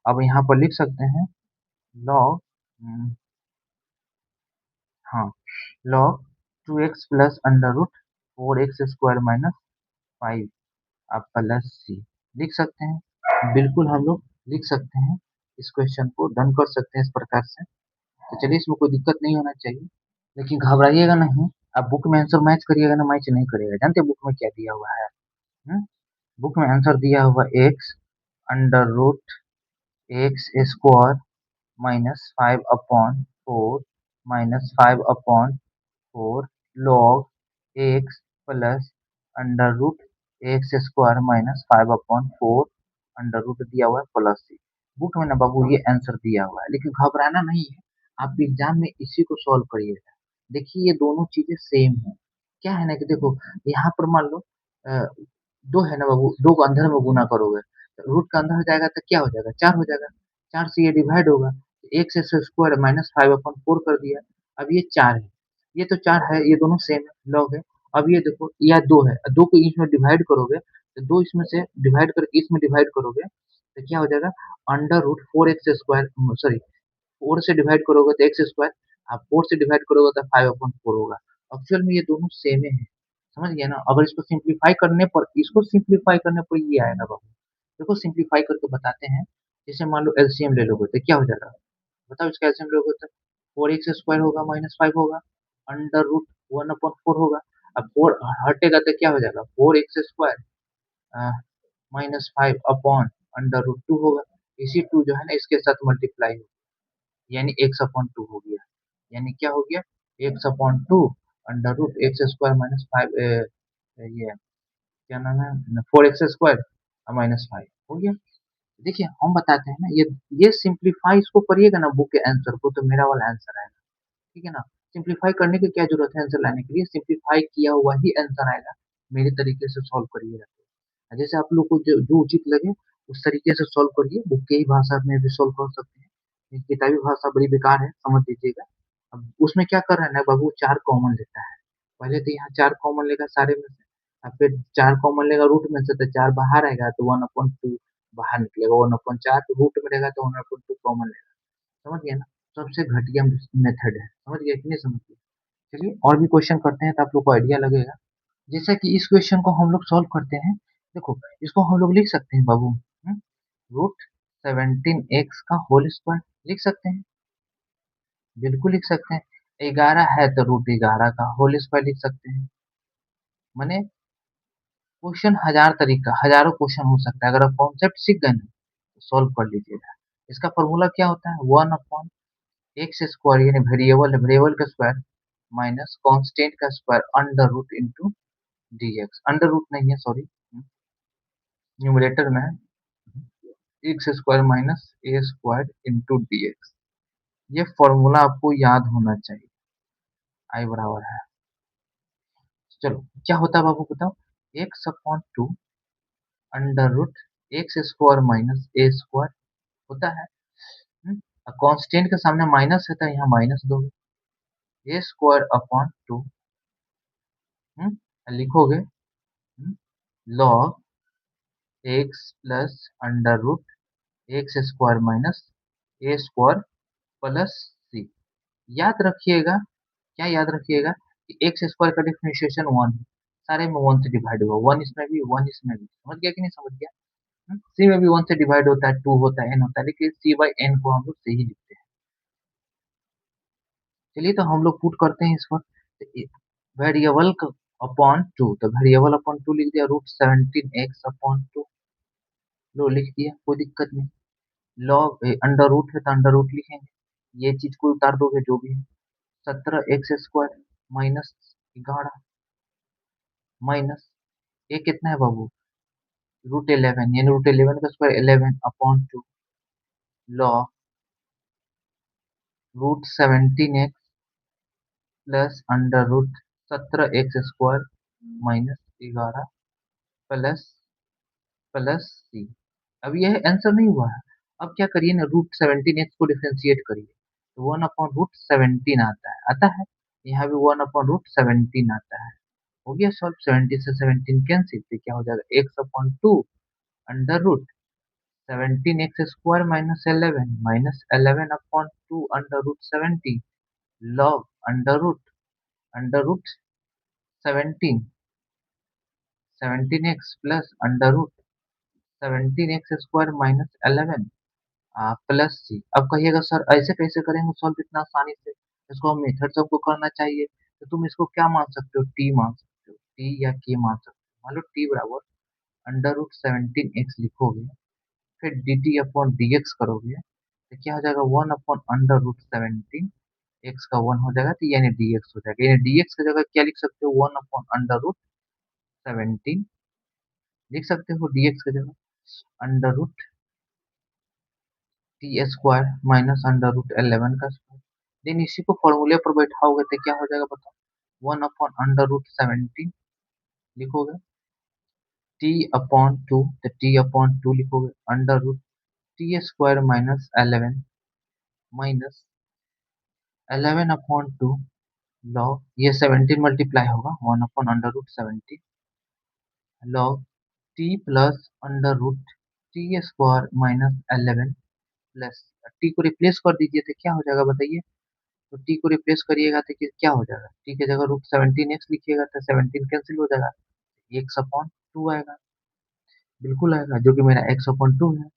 अब यहाँ पर लिख सकते हैं लॉग, हाँ log two X plus under root four x square minus five, आप प्लस सी लिख सकते हैं, बिल्कुल हम लोग लिख सकते हैं, इस क्वेश्चन को डन कर सकते हैं इस प्रकार से। तो चलिए इसमें कोई दिक्कत नहीं होना चाहिए, लेकिन घबराइएगा नहीं, आप बुक में आंसर मैच करिएगा ना, मैच नहीं करिएगा, जानते हैं बुक में क्या दिया हुआ है? हम्म? बुक में आंसर दिया हुआ X under root x square minus five upon four minus five upon four log x plus under root x square minus five upon four under root दिया हुआ है प्लस सी। बुक में ना बाबू ये आंसर दिया हुआ है, लेकिन घबराना नहीं है, आप एग्जाम में इसी को सॉल्व करिएगा। देखिए ये दोनों चीजें सेम है, क्या है ना कि देखो यहाँ पर मान लो दो है ना बाबू, दो को अंदर में गुना करोगे रूट का अंदर हो जाएगा तो क्या हो जाएगा चार हो जाएगा, चार से ये डिवाइड होगा, x square minus five upon four कर दिया, अब ये चार है, ये तो चार है, ये दोनों सेम है लॉग है। अब ये देखो यह दो है, दो को इसमें डिवाइड करोगे तो दो इसमें से डिवाइड करके इसमें डिवाइड करोगे तो क्या हो जाएगा under root four x square, sorry four से डिवाइड करोगे तो एक्स स्क्वायर, आप फोर से डिवाइड करोगे तो फाइव अपॉन फोर होगा। एक्चुअल में ये दोनों सेम है, समझ गया ना, अगर इसको सिंप्लीफाई करने पर, इसको सिंप्लीफाई करने पर ये आएगा बाबू, देखो सिंप्लीफाई करके बताते हैं, जैसे मान लो एलसीएम ले लोगे तो क्या हो जाएगा, बताओ इसका एलसीएम लोगे तो फोर एक्स स्क्वायर होगा माइनस फाइव होगा, under root one upon four होगा, अब फोर हटेगा तो क्या हो जाएगा four x square minus five upon under root two होगा, इसी टू जो है ना इसके साथ मल्टीप्लाई हो, यानी एक्स अपॉन टू हो गया, यानी क्या हो गया X upon two under root x square minus five, ये क्या नाम है four x square minus five हो गया। देखिए हम बताते हैं ना, ये सिंप्लीफाई इसको करिएगा ना बुक के आंसर को तो मेरा वाला आंसर आएगा, ठीक है ना, सिंप्लीफाई करने की क्या जरूरत है आंसर लाने के लिए, सिंप्लीफाई किया हुआ ही आंसर आएगा, मेरे तरीके से सॉल्व करिएगा, जैसे आप लोग को जो उचित लगे उस तरीके से सॉल्व करिए, बुक के ही भाषा में भी सॉल्व कर सकते हैं, किताबी भाषा बड़ी बेकार है समझ लीजिएगा। अब उसमें क्या कर रहा है ना बाबू, चार कॉमन लेता है, पहले तो यहाँ चार कॉमन लेगा सारे में से, और फिर चार कॉमन लेगा रूट में से तो चार बाहर आएगा तो वन अपॉइंट टू बाहर निकलेगा, वन अपॉइंट चार रूट में रहेगा तो वन अपॉइंट टू कॉमन लेगा, समझ गया ना, सबसे घटिया मेथड है, समझ गया कि नहीं समझ गया। चलिए और भी क्वेश्चन करते हैं तो आप लोग को आइडिया लगेगा, जैसा कि इस क्वेश्चन को हम लोग सॉल्व करते हैं, देखो इसको हम लोग लिख सकते हैं बाबू, रूट सेवनटीन एक्स का होल स्क्वायर लिख सकते हैं, बिल्कुल लिख सकते हैं, ग्यारह है तो रूट ग्यारह का होल स्क्वायर लिख सकते हैं, मैंने क्वेश्चन हजार तरीका हजारों क्वेश्चन हो सकता है, अगर आप कॉन्सेप्ट सीख गए ना तो सॉल्व कर लीजिएगा। इसका फॉर्मूला क्या होता है वन अपॉन एक्स स्क्वायर, यानी वेरिएबल है वेरिएबल का स्क्वायर माइनस कांस्टेंट का square under root into D X, under root नहीं है सॉरी, न्यूमरेटर में है, एक्स स्क्वायर माइनस ए स्क्वायर इंटू डी एक्स, ये फॉर्मूला आपको याद होना चाहिए, आई बराबर है, चलो क्या होता है बाबू बताओ, x upon two under root x square minus ए स्क्वायर होता है, कांस्टेंट के सामने माइनस है तो यहाँ माइनस दो, ए स्क्वायर अपॉन टू लिखोगे log x plus under root x square minus ए स्क्वायर प्लस सी, याद रखिएगा, क्या याद रखिएगा कि एक्स स्क्वायर का डिफरेंशिएशन वन है, सारे में वन से डिवाइड होगा, वन इसमें भी वन इसमें भी, समझ गया कि नहीं समझ गया, सी में भी वन से डिवाइड होता है, टू होता है एन होता है, लेकिन सी बाई एन को हम लोग से ही लिखते हैं। चलिए तो हम लोग पुट करते हैं इस पर वेरिएबल अपॉन टू, तो वेरिएबल अपॉन टू लिख दिया, √17x अपॉन टू, लो लिख दिया, कोई दिक्कत नहीं। लॉग अंडर रूट है तो अंडर रूट लिखेंगे, ये चीज को उतार दोगे जो भी है, 17x² माइनस 11 माइनस ये कितना है बाबू, √11, यानी √11 का square 11 upon two, log √17x plus under root 17x² minus 11 plus plus c. अब यह आंसर नहीं हुआ है, अब क्या करिए ना, √17x को डिफरेंशिएट करिए, तो 1/√17 आता है, यहाँ भी 1/√17 आता है। हो गया सॉल्व, 17 से 17 कैंसिल, तो क्या हो जाएगा, x/2 under root 17x² minus 11/2 under root 17 log under root 17 17x plus under root 17x² minus 11 plus c. अब कहिएगा सर ऐसे कैसे करेंगे सॉल्व इतना आसानी से, इसको हम मेथड सबको करना चाहिए, तो तुम इसको क्या मान सकते हो, टी मान सकते हो, टी या के मान सकते हो। मान लो टी बराबर अंडर रूट 17x लिखोगे, फिर D T upon D x करोगे, तो क्या हो जाएगा, 1/√17, एक्स का 1 हो जाएगा, तो यानी डी एक्स हो जाएगा, यानी डी एक्स की जगह क्या लिख सकते हो, 1/√17 लिख सकते हो डी एक्स की जगह, अंडर रूट टी² माइनस अंडर रूट 11 का स्क्वायर, देन इसी को फॉर्मूले पर बैठाओगे तो क्या हो जाएगा बताओ, 1/√17 लिखोगे, t/2, तो t/2 लिखोगे, अंडर रूट टी² माइनस 11/2 लॉग, ये 17 मल्टीप्लाई होगा, 1/√17 log t plus under root टी² माइनस 11 प्लस टी को रिप्लेस कर दीजिए तो क्या हो जाएगा बताइए, तो टी को रिप्लेस करिएगा तो क्या हो जाएगा, टी की जगह √17x लिखिएगा तो 17 कैंसिल हो जाएगा, x/2 आएगा, बिल्कुल आएगा, जो कि मेरा x/2 है।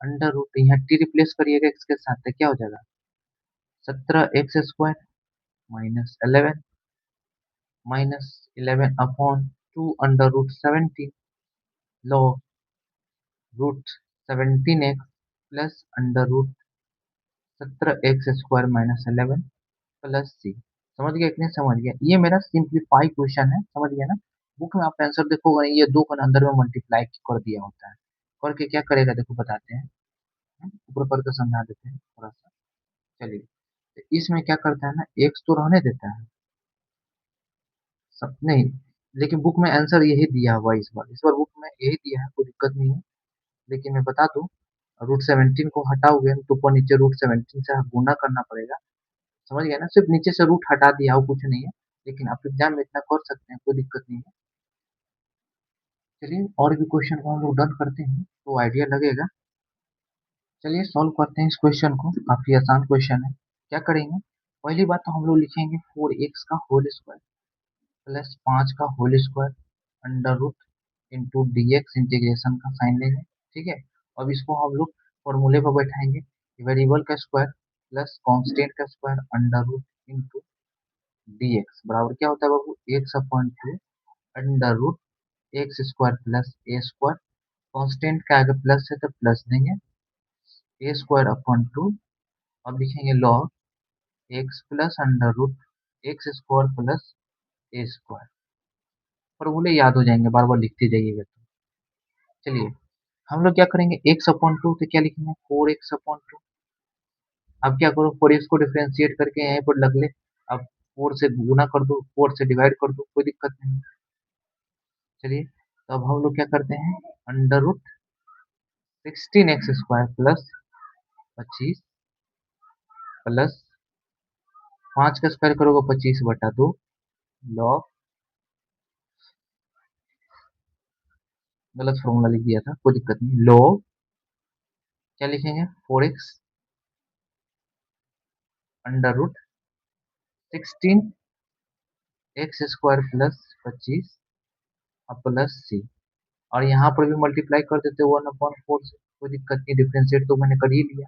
अंडर रूट यहाँ टी रिप्लेस करिएगा x के साथ तो क्या हो जाएगा, 17x² minus 11/2 under root 17 log √17x plus under root 17x² minus 11 plus c. समझ गया कि नहीं समझ गया, ये मेरा सिंप्लीफाई क्वेश्चन है, समझ गया ना। बुक में आप आंसर देखोगे ये दो का अंदर में मल्टीप्लाई कर दिया होता है, करके क्या करेगा देखो बताते हैं, ऊपर करके समझा देते हैं थोड़ा सा। चलिए, तो इसमें क्या करता है ना, एक्स तो रहने देता है सब नहीं, लेकिन बुक में आंसर यही दिया हुआ है, इस बार बुक में यही दिया है, कोई दिक्कत नहीं है। लेकिन मैं बता दूं, √17 को हटाओगे तो ऊपर नीचे √17 से गुना करना पड़ेगा, समझ गए ना, सिर्फ नीचे से रूट हटा दिया हो, कुछ नहीं है, लेकिन आप एग्जाम में इतना कर सकते हैं, कोई दिक्कत नहीं है। चलिए और भी क्वेश्चन को हम लोग डन करते हैं तो आइडिया लगेगा। चलिए सॉल्व करते हैं इस क्वेश्चन को, काफी आसान क्वेश्चन है। क्या करेंगे, पहली बात तो हम लोग लिखेंगे 4x का होल स्क्वायर प्लस 5 का whole square under root into D x, integration का साइन लेंगे, ठीक है। अब इसको हम लोग फॉर्मूले पर बैठाएंगे, वेरिएबल का स्क्वायर प्लस कांस्टेंट का square under root into D X बराबर क्या होता है बाबू, x/2 under root x² plus a², constant के आगे प्लस है तो प्लस देंगे, a²/2, अब लिखेंगे log x plus under root x² plus a², फॉर्मूले याद हो जाएंगे, बार बार लिखते जाइएगा तो। चलिए हम लोग क्या करेंगे, x/2 तो क्या लिखेंगे, 4x/2, अब क्या करो 4x को डिफरेंशिएट करके यहीं पर लग ले, अब 4 से गुना कर दो, 4 से डिवाइड कर दो, कोई दिक्कत नहीं। चलिए तो अब हम लोग क्या करते हैं, under root 16x² plus 25 plus 5 का स्क्वायर करोगे 25/2 लॉग, गलत फॉर्मूला लिख दिया था, कोई दिक्कत नहीं, लॉग क्या लिखेंगे 4x under root 16x² plus 25 और प्लस सी, और यहाँ पर भी मल्टीप्लाई कर देते 1/4 से, कोई दिक्कत नहीं, डिफरेंशिएट तो मैंने कर ही लिया।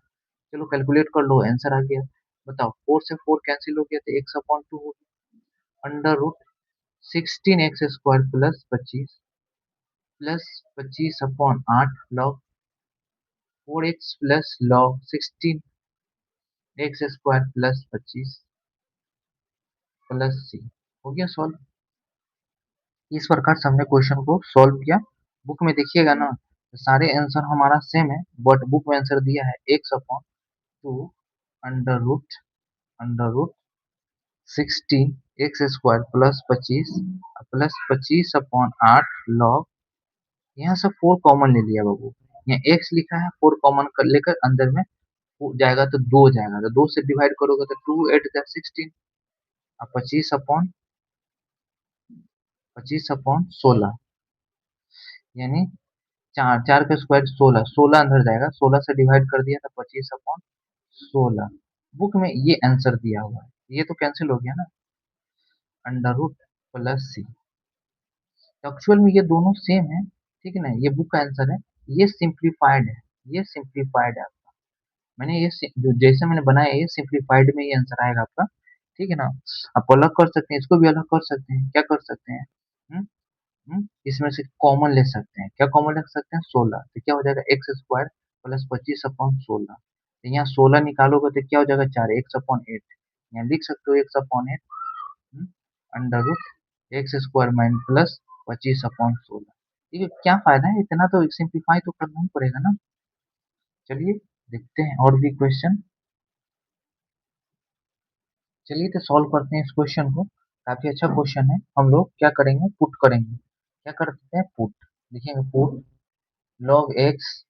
चलो कैलकुलेट कर लो, आंसर आ गया, बताओ 4 से 4 कैंसिल हो गया तो x अपॉन 2 हो गया। Under root 16x square plus 25 upon 8 log 4x plus log 16x square plus 25 plus c हो गया सॉल्व। इस प्रकार से हमने क्वेश्चन को सॉल्व किया। बुक में देखिएगा ना तो सारे आंसर हमारा सेम है, बट बुक में आंसर दिया है x upon 2 under root 16 X square plus 25 upon 8 log, यहाँ से 4 कॉमन ले लिया बाबू, यहाँ x लिखा है 4 कॉमन कर लेकर अंदर में जाएगा तो 2 जाएगा, तो 2 से डिवाइड करोगे तो 2 8 जा 16 और 25 अपॉन 16 यानी 4 का स्क्वायर 16 अंदर जाएगा, 16 से डिवाइड कर दिया तो 25 अपॉन 16। बुक में ये आंसर दिया हुआ है, ये तो कैंसिल हो गया ना, अंडर रूट प्लस सी। एक्चुअल में ये दोनों सेम है, ठीक है ना, ये बुक का आंसर है, ये सिंप्लीफाइड है, ये सिंप्लीफाइड है आपका। मैंने ये जो जैसे मैंने बनाया ये सिंप्लीफाइड में ये आंसर आएगा आपका, ठीक है ना। आप अलग कर सकते हैं, इसको भी अलग कर सकते हैं, क्या कर सकते हैं, इसमें से कॉमन ले सकते हैं, क्या कॉमन ले सकते हैं, 16, तो क्या हो जाएगा एक्स स्क्वायर प्लस 25 अपॉन 16, तो यहाँ 16 निकालोगे तो क्या हो जाएगा 4 x/8, यहाँ लिख सकते हो x/8 under root x square minus plus 25/16। ठीक है, क्या फायदा है, इतना तो सिंप्लीफाई तो करना ही पड़ेगा ना। चलिए देखते हैं और भी क्वेश्चन। चलिए तो सॉल्व करते हैं इस क्वेश्चन को, काफी अच्छा क्वेश्चन है। हम लोग क्या करेंगे, पुट करेंगे, क्या करते हैं पुट, लिखेंगे put log X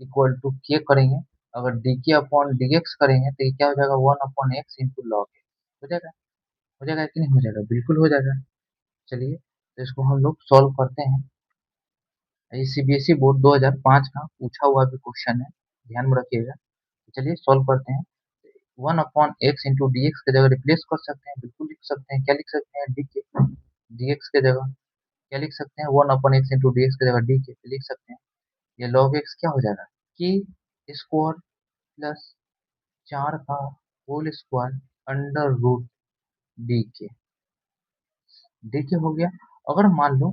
equal to K करेंगे, अगर डी के अपॉन डी एक्स करेंगे तो ये क्या हो जाएगा 1/x इंटू लॉग एक्स हो जाएगा, हो जाएगा कि नहीं हो जाएगा, बिल्कुल हो जाएगा। चलिए तो इसको हम लोग सॉल्व करते हैं। ये सीबीएसई बोर्ड 2005 का पूछा हुआ भी क्वेश्चन है, ध्यान में रखिएगा। तो चलिए सॉल्व करते हैं। 1/x इंटू डी एक्स की जगह रिप्लेस कर सकते हैं, बिल्कुल लिख सकते हैं, क्या लिख सकते हैं, डी के, डी एक्स की जगह क्या लिख सकते हैं, 1/x इंटू डी एक्स की जगह डी के लिख सकते हैं। ये लॉग एक्स क्या हो जाएगा, के स्क्वायर प्लस 4 का whole square under root D K हो गया। अगर मान लो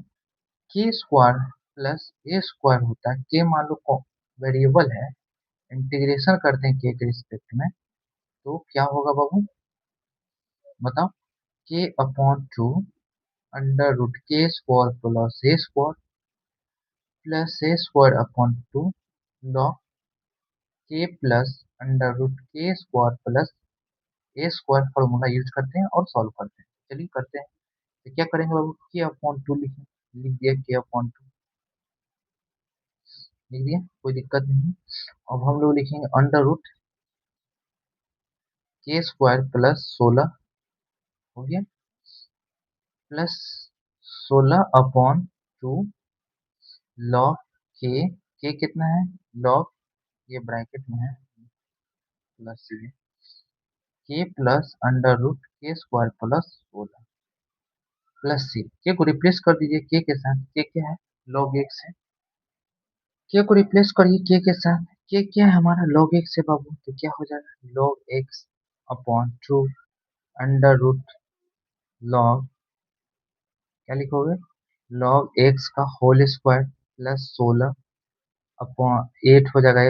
के स्क्वायर प्लस ए स्क्वायर होता है, के मान लो वेरिएबल है, इंटीग्रेशन करते हैं के रिस्पेक्ट में, तो क्या होगा बाबू, बताओ, के upon 2 under root k square plus ए स्क्वायर अपॉन 2 लॉग के plus under root k square plus ए स्क्वायर फॉर्मूला यूज करते हैं और सॉल्व करते हैं। चलिए करते हैं, तो क्या करेंगे बाबू, के अपॉन 2 लिख दिया, के अपॉन 2 लिख दिया, कोई दिक्कत नहीं। अब हम लोग लिखेंगे under root k square plus 16 हो गया, प्लस 16/2 लॉग के कितना है, लॉग, ये ब्रैकेट में है प्लस के plus under root k square plus 16 plus सी, के को रिप्लेस कर दीजिए के साथ, के क्या है, लॉग एक्स है, के को रिप्लेस करिए के साथ, के क्या है हमारा, लॉग एक्स है बाबू, तो क्या हो जाएगा log x upon 2 under root log, क्या लिखोगे, लॉग एक्स का होल स्क्वायर प्लस 16 अपॉन 8 हो जाएगा,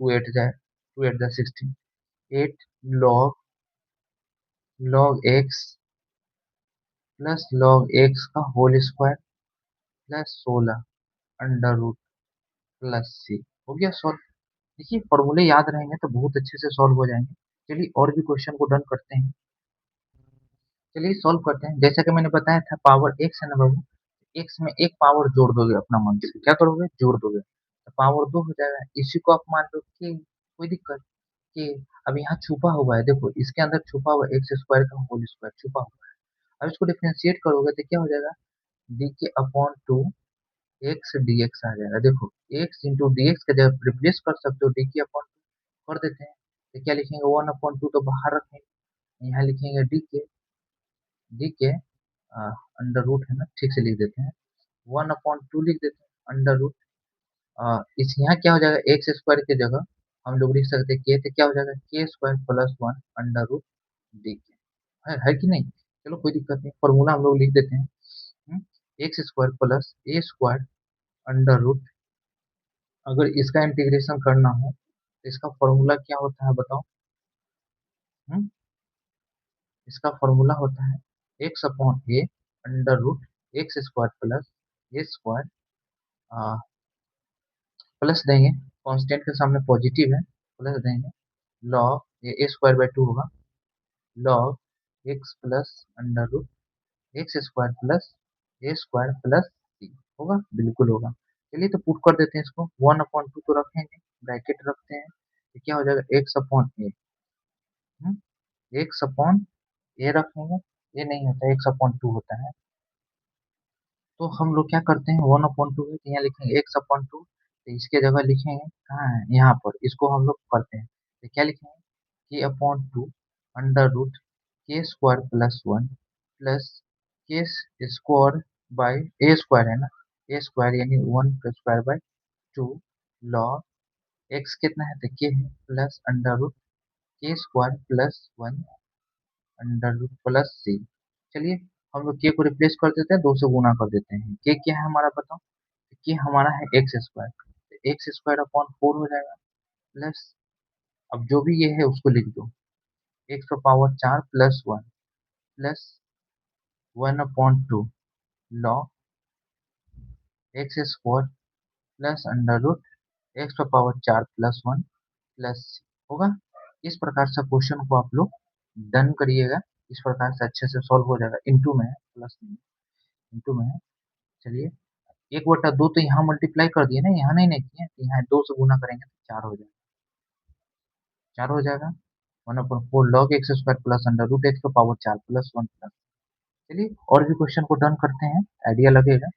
2 8 जा 16, 8 log x plus log x का whole square plus 16 under root plus c हो गया सॉल्व। देखिए फॉर्मूले याद रहेंगे तो बहुत अच्छे से सॉल्व हो जाएंगे। चलिए और भी क्वेश्चन को डन करते हैं, चलिए सॉल्व करते हैं। जैसा कि मैंने बताया था पावर एक्स है ना बाबू, एक्स में एक पावर जोड़ दोगे अपना मन से, क्या करोगे, जोड़ दोगे तो पावर 2 हो जाएगा, इसी को आप मान लो कि कोई दिक्कत कि अब यहाँ छुपा हुआ है, देखो इसके अंदर छुपा हुआ एक्स स्क्वायर का होल स्क्वायर छुपा हुआ है, अब इसको डिफरेंशिएट करोगे तो क्या हो जाएगा, डी के अपॉन 2 एक्स डी एक्स आ जाएगा। देखो एक्स इंटू डी एक्स का जगह रिप्लेस कर सकते हो, डी के अपॉन कर देते हैं, तो क्या लिखेंगे 1/2 तो बाहर रखेंगे, यहाँ लिखेंगे डी के अंडर रूट है ना, ठीक से लिख देते हैं, 1/2 लिख देते हैं अंडर रूट, इस यहाँ क्या हो जाएगा एक्स स्क्वायर की जगह हम लोग लिख सकते हैं के, तो क्या हो जाएगा K square plus one under root D K, है कि नहीं। चलो कोई दिक्कत नहीं, फॉर्मूला हम लोग लिख देते हैं। एक्स स्क्वायर प्लस ए स्क्वायर अंडर रूट, अगर इसका इंटीग्रेशन करना हो तो इसका फॉर्मूला क्या होता है बताओ। हम्म, इसका फॉर्मूला होता है x upon a under root x square plus A square, plus देंगे, कांस्टेंट के सामने पॉजिटिव है, प्लस देंगे, log a square by two होगा, log x plus under root x square plus ए स्क्वायर प्लस सी, होगा, बिल्कुल होगा। चलिए तो पुट कर देते हैं इसको, वन अपॉन टू तो रखेंगे, ब्रैकेट रखते हैं, तो क्या हो जाएगा एक्स अपॉन ए, एक्स अपॉन ए रखेंगे, ये नहीं होता, एक्स अपॉन टू होता है। तो हम लोग क्या करते हैं, वन अपॉन टू है तो यहाँ लिखेंगे एक्स अपॉन टू, तो इसके जगह लिखेंगे कहाँ है, यहाँ पर, इसको हम लोग करते हैं, तो क्या लिखेंगे k upon two under root k square plus one plus k square by a square है ना, ए स्क्वायर यानी वन का square by two, log x कितना है तो के है, plus under root k square plus one under root plus c. चलिए हम लोग के को रिप्लेस कर देते हैं, दो से गुना कर देते हैं, के क्या है हमारा बताओ, के हमारा है एक्स स्क्वायर, तो एक्स स्क्वायर अपॉन फोर हो जाएगा, प्लस, अब जो भी ये है उसको लिख दो, एक्स का पावर चार plus one plus one upon two log X square plus under root X का पावर चार प्लस वन प्लस, होगा। इस प्रकार से क्वेश्चन को आप लोग डन करिएगा, इस प्रकार से अच्छे से सॉल्व हो जाएगा, इनटू में है, प्लस इनटू में है। चलिए एक बटा दो तो यहाँ मल्टीप्लाई कर दिए ना, यहाँ नहीं नहीं किए, तो यहाँ दो से गुना करेंगे तो चार हो जाएगा, चार हो जाएगा, one upon four log X square plus under root X का पावर चार प्लस वन प्लस। चलिए और भी क्वेश्चन को डन करते हैं, आइडिया लगेगा।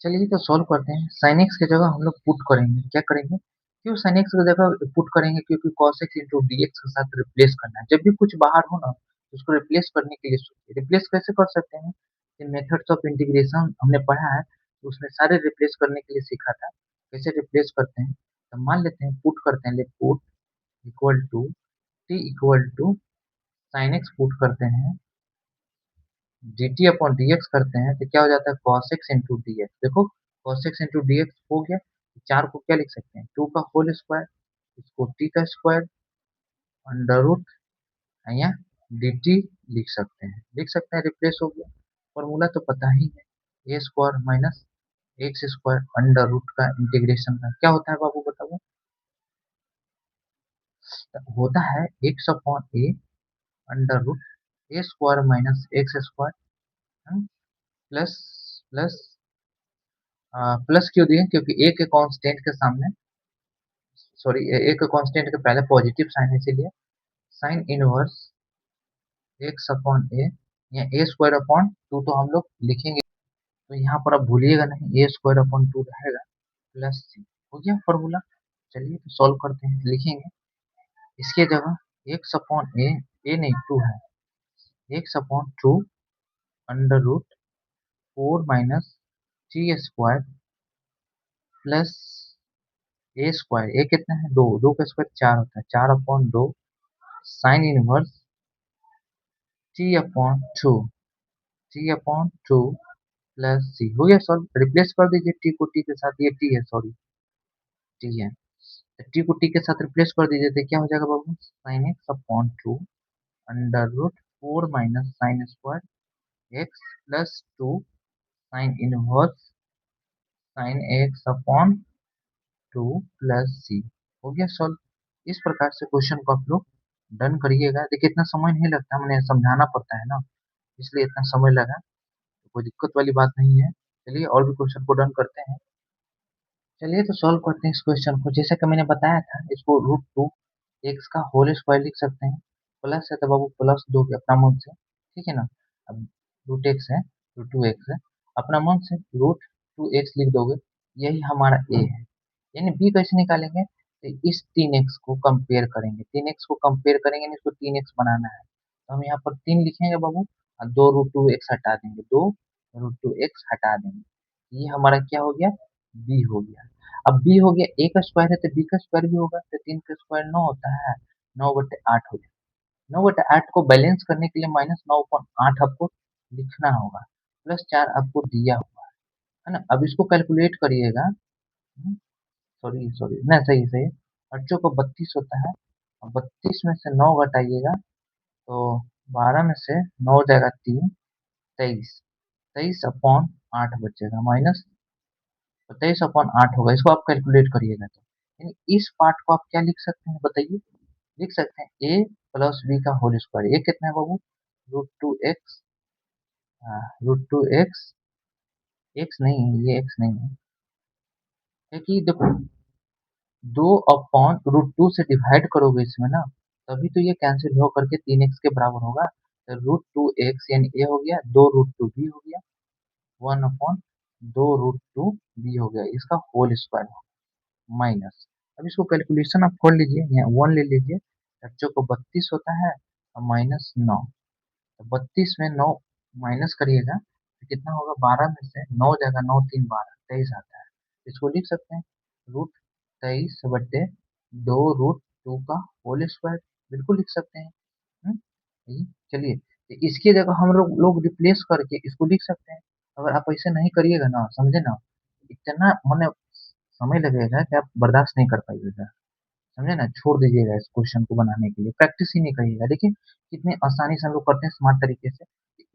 चलिए तो सॉल्व करते हैं, sin x की जगह हम लोग पुट करेंगे, क्या करेंगे, क्यों sin x की जगह पुट करेंगे, क्योंकि cos x into D x के साथ रिप्लेस करना है, जब भी कुछ बाहर हो ना तो उसको रिप्लेस करने के लिए सोचिए, रिप्लेस कैसे कर सकते हैं, ये मेथड्स ऑफ इंटीग्रेशन हमने पढ़ा है, तो उसमें सारे रिप्लेस करने के लिए सीखा था, कैसे रिप्लेस करते हैं, तो मान लेते हैं पुट करते हैं, ले put equal to T equal to sin x put करते हैं, dt अपॉन dx करते हैं, तो क्या हो जाता है cos x into D x, देखो cos x into D x हो गया, चार को क्या लिख सकते हैं, टू का होल स्क्वायर, इसको t का स्क्वायर अंडर रूट, या dt लिख सकते हैं, रिप्लेस हो गया, फॉर्मूला तो पता ही है, a square minus x square under root का इंटीग्रेशन का क्या होता है बाबू बताओ, होता है x upon a under root a square minus x square plus plus, plus क्यों दिए, क्योंकि ए के कांस्टेंट के सामने, सॉरी ए के कांस्टेंट के पहले पॉजिटिव साइन है, इसीलिए साइन इनवर्स एक्स अपॉन ए, या ए स्क्वायर अपॉन टू तो हम लोग लिखेंगे, तो यहाँ पर आप भूलिएगा नहीं, ए स्क्वायर अपॉन टू रहेगा प्लस सी, हो गया फॉर्मूला। चलिए तो सॉल्व करते हैं, लिखेंगे इसके जगह एक्स अपॉन ए नहीं टू है, x upon two under root four minus t square plus A square, a कितना है दो, दो का स्क्वायर चार होता है, चार अपॉन दो sine inverse t upon two, t upon two plus c, हो गया सॉल्व, रिप्लेस कर दीजिए टी को टी के साथ, ये टी है सॉरी, टी है, तो टी को टी के साथ रिप्लेस कर दीजिए, तो क्या हो जाएगा बाबू, sine x upon two under root four minus sine square x plus two sine inverse sine x upon two plus c, हो गया सॉल्व। इस प्रकार से क्वेश्चन को आप लोग डन करिएगा, देखिए इतना समय नहीं लगता, मैंने समझाना पड़ता है ना, इसलिए इतना समय लगा, तो कोई दिक्कत वाली बात नहीं है। चलिए और भी क्वेश्चन को डन करते हैं, चलिए तो सॉल्व करते हैं इस क्वेश्चन को, जैसे कि मैंने बताया था, इसको रूट टू एक्स का होल स्क्वायर लिख सकते हैं, प्लस है तो बाबू प्लस दोगे अपना मन से, ठीक है ना, अब रूट एक्स है, रूट टू एक्स है, अपना मन से रूट टू एक्स लिख दोगे, यही हमारा ए है, यानी बी कैसे निकालेंगे, तो इस तीन एक्स को कंपेयर करेंगे, तीन एक्स को कंपेयर करेंगे, इसको तीन एक्स बनाना है, तो हम यहाँ पर तीन लिखेंगे बाबू, और दो रूट टू एक्स हटा देंगे, दो रूट टू एक्स हटा देंगे, ये हमारा क्या हो गया, बी हो गया। अब बी हो गया, ए का स्क्वायर है तो बी का स्क्वायर भी होगा, तो 3 का स्क्वायर 9 होता है, 9/8 हो गया। 9/8 को बैलेंस करने के लिए -9/8 आपको लिखना होगा, +4 आपको दिया हुआ है ना। अब इसको कैलकुलेट करिएगा, सॉरी सॉरी ना, सही सही, 8 को 32 होता है, अब 32 में से 9 घटाइएगा तो 12 में से 9 जाएगा 3, 23, 23/8 बचेगा, माइनस 23/8 होगा। इसको आप कैलकुलेट करिएगा तो यानी इस पार्ट को आप क्या लिख सकते हैं बताइए, लिख सकते हैं ए प्लस बी का होल स्क्वायर। ए कितना है बाबू, √2x, √2x, एक्स नहीं है, ये एक्स नहीं है, क्योंकि देखो 2/√2 से डिवाइड करोगे इसमें ना, तभी तो ये कैंसिल हो करके 3x के बराबर होगा। तो √2x यानी ए हो गया, 2 √2 बी हो गया, 1/2 √2 बी हो गया, इसका होल स्क्वायर माइनस। अब इसको कैलकुलेशन आप कर लीजिए, यहाँ 1 ले लीजिए, 8 को 32 होता है और -9, तो 32 में 9 माइनस करिएगा तो कितना होगा, 12 में से 9 जाएगा, 9 3 12, 23 आता है। इसको लिख सकते हैं √23/2 √2 का होल स्क्वायर, बिल्कुल लिख सकते हैं। हम्म, चलिए, तो इसकी जगह हम लोग रिप्लेस करके इसको लिख सकते हैं। अगर आप ऐसे नहीं करिएगा ना, समझे ना, इतना मैंने समय लगेगा कि आप बर्दाश्त नहीं कर पाइएगा, समझे ना, छोड़ दीजिएगा इस क्वेश्चन को बनाने के लिए, प्रैक्टिस ही नहीं करिएगा। देखिए कितने आसानी से हम लोग करते हैं स्मार्ट तरीके से।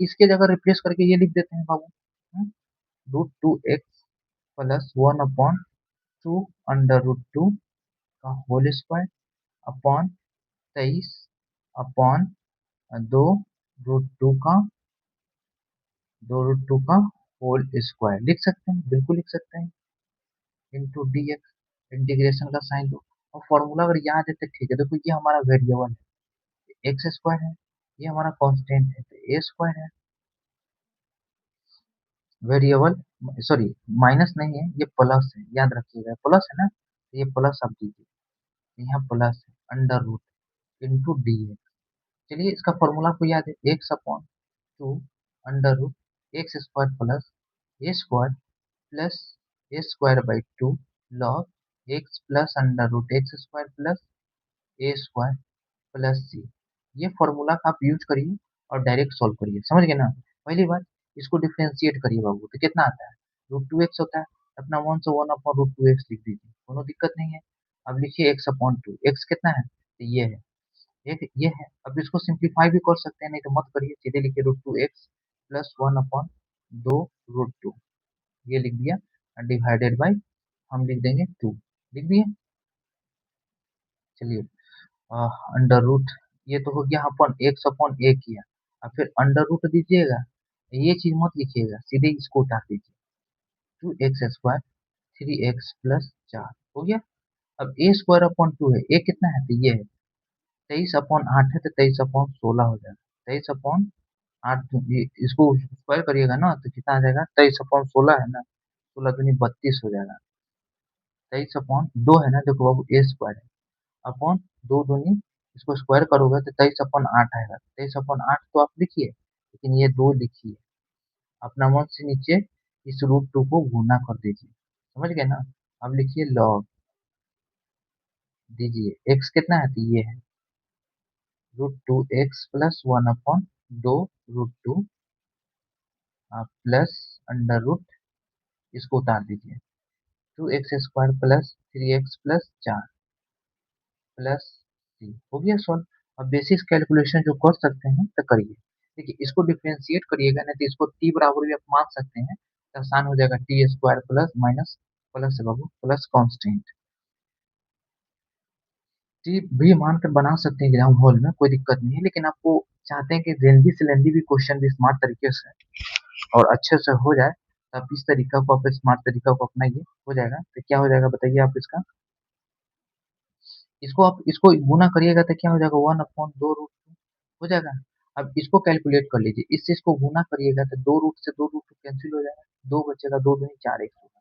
इसके जगह रिप्लेस करके ये लिख देते हैं बाबू, √2x प्लस 1/2 का होल स्क्वायर अपॉन 23/2 2 √2 का होल स्क्वायर लिख सकते हैं, बिल्कुल लिख सकते हैं, इंटू डी एक्स, इंटीग्रेशन का साइन दो, और फॉर्मूला अगर याद है तो ठीक है। देखो ये हमारा वेरिएबल है, एक्स स्क्वायर है, ये हमारा कांस्टेंट है तो ए स्क्वायर है, वेरिएबल, सॉरी माइनस नहीं है, ये प्लस है, याद रखिएगा प्लस है ना, तो ये प्लस आप दीजिए, यहाँ प्लस है, under root into D x. चलिए इसका फॉर्मूला आपको याद है, x/2 under root x² plus ए square plus a² / 2 log x plus under root x² plus a² plus c. ये फॉर्मूला का आप यूज करिए और डायरेक्ट सॉल्व करिए, समझ गए ना। पहली बात, इसको डिफरेंशिएट करिए बाबू, तो कितना आता है, √2x होता है, अपना 1 से 1/√2x लिख दीजिए, कोनो दिक्कत नहीं है। अब लिखिए x/2, x कितना है, तो ये है, एक ये है। अब इसको सिंप्लीफाई भी कर सकते हैं, नहीं तो मत करिए, सीधे लिखिए √2x प्लस 1/2 √2, ये लिख दिया, डिवाइडेड बाई हम लिख देंगे 2, लिख दिए। चलिए, अंडर रूट, ये तो हो गया अपन x/a किया, अब फिर अंडर रूट दीजिएगा, ये चीज मत लिखिएगा, सीधे इसको उतार दीजिए, 2x² 3x प्लस 4 हो गया। अब a² / 2 है, a कितना है, तो ये है 23/8 है, तो 23/16 हो जाएगा, 23/8, इसको स्क्वायर करिएगा ना तो कितना आ जाएगा, 23/16 है ना, 16×2 = 32 हो जाएगा, 23/2 है ना, देखो बाबू ए स्क्वायर है, अपॉन 2×2, इसको स्क्वायर करोगे तो 23/8 आएगा, 23/8 तो आप लिखिए, लेकिन ये 2 लिखिए, अपना मन से नीचे इस √2 को गुना कर दीजिए, समझ गए ना। अब लिखिए लॉग दीजिए, x कितना है, तो ये है √2x plus 1/2 √2 plus under root, इसको उतार दीजिए, 2x² plus 3x plus 4 plus c, हो गया सॉल्व। अब बेसिस कैलकुलेशन जो कर सकते हैं तो करिए, देखिए इसको डिफरेंशिएट करिएगा, नहीं तो इसको टी बराबर भी आप मान सकते हैं, तो आसान हो जाएगा, t² प्लस माइनस प्लस है बाबू, प्लस कांस्टेंट, टी भी मान कर बना सकते हैं एग्जाम हॉल में, कोई दिक्कत नहीं है, लेकिन आपको चाहते हैं कि लेंदी से लेंदी भी क्वेश्चन भी स्मार्ट तरीके से और अच्छे से हो जाए, तो आप इस तरीका को, आप स्मार्ट तरीका को अपनाइए, हो जाएगा। तो क्या हो जाएगा बताइए आप इसका, इसको आप इसको गुना करिएगा तो क्या हो जाएगा, 1/2 √2 हो जाएगा। अब इसको कैलकुलेट कर लीजिए, इससे इसको गुना करिएगा तो 2 रूट से 2 रूट कैंसिल हो जाएगा, 2 बचेगा, 2×2 = 4x होगा,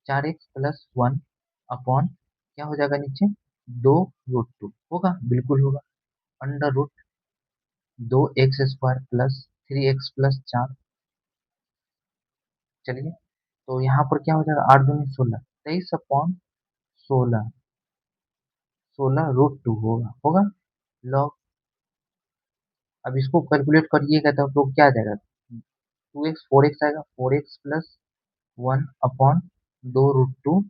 4x प्लस 1 अपॉन क्या हो जाएगा नीचे, 2 √2 होगा, बिल्कुल होगा, under root 2x² plus 3x plus 4। चलिए, तो यहाँ पर क्या हो जाएगा, 8×2 = 16, 23 16 16 √2 होगा लॉग। अब इसको कैलकुलेट करिएगा तो आप लोग क्या आ जाएगा, 2x 4x आएगा, 4x plus 1/2 √2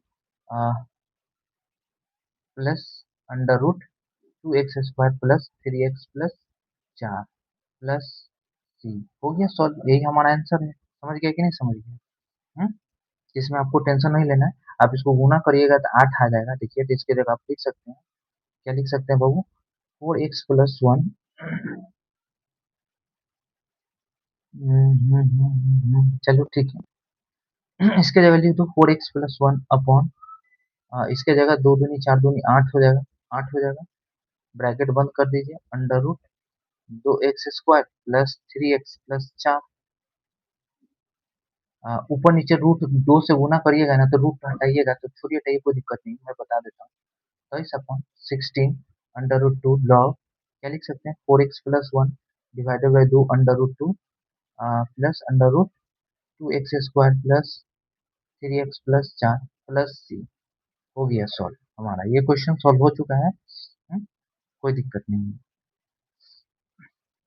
plus √2x² plus 3x plus 4 plus c. हो गया सॉल्व, यही हमारा आंसर है। समझ गया कि नहीं समझ गया? हम्म? इसमें आपको टेंशन नहीं लेना है। आप इसको गुना करिएगा तो 8 आ जाएगा। देखिए तो इसके जगह आप लिख सकते हैं, क्या लिख सकते हैं बाबू, 4x प्लस 1। चलो ठीक है। इसके जगह लिख दो 4x प्लस 1 इसके जगह 2 दूनी 4 दूनी 8 हो जाएगा, 8 हो जाएगा। ब्रैकेट बंद कर दीजिए, under root 2x² plus 3x plus 4। ऊपर नीचे रूट 2 से गुना करिएगा ना तो रूट हटाइएगा तो छोड़िए, हटाइए कोई दिक्कत नहीं, मैं बता देता हूँ। तो इस अपॉन 16 √2 लॉग, क्या लिख सकते हैं, 4x plus 1 divided by 2 √2 plus √2x² plus 3x plus 4 plus c. हो गया सॉल्व हमारा, ये क्वेश्चन सॉल्व हो चुका है। कोई दिक्कत नहीं है।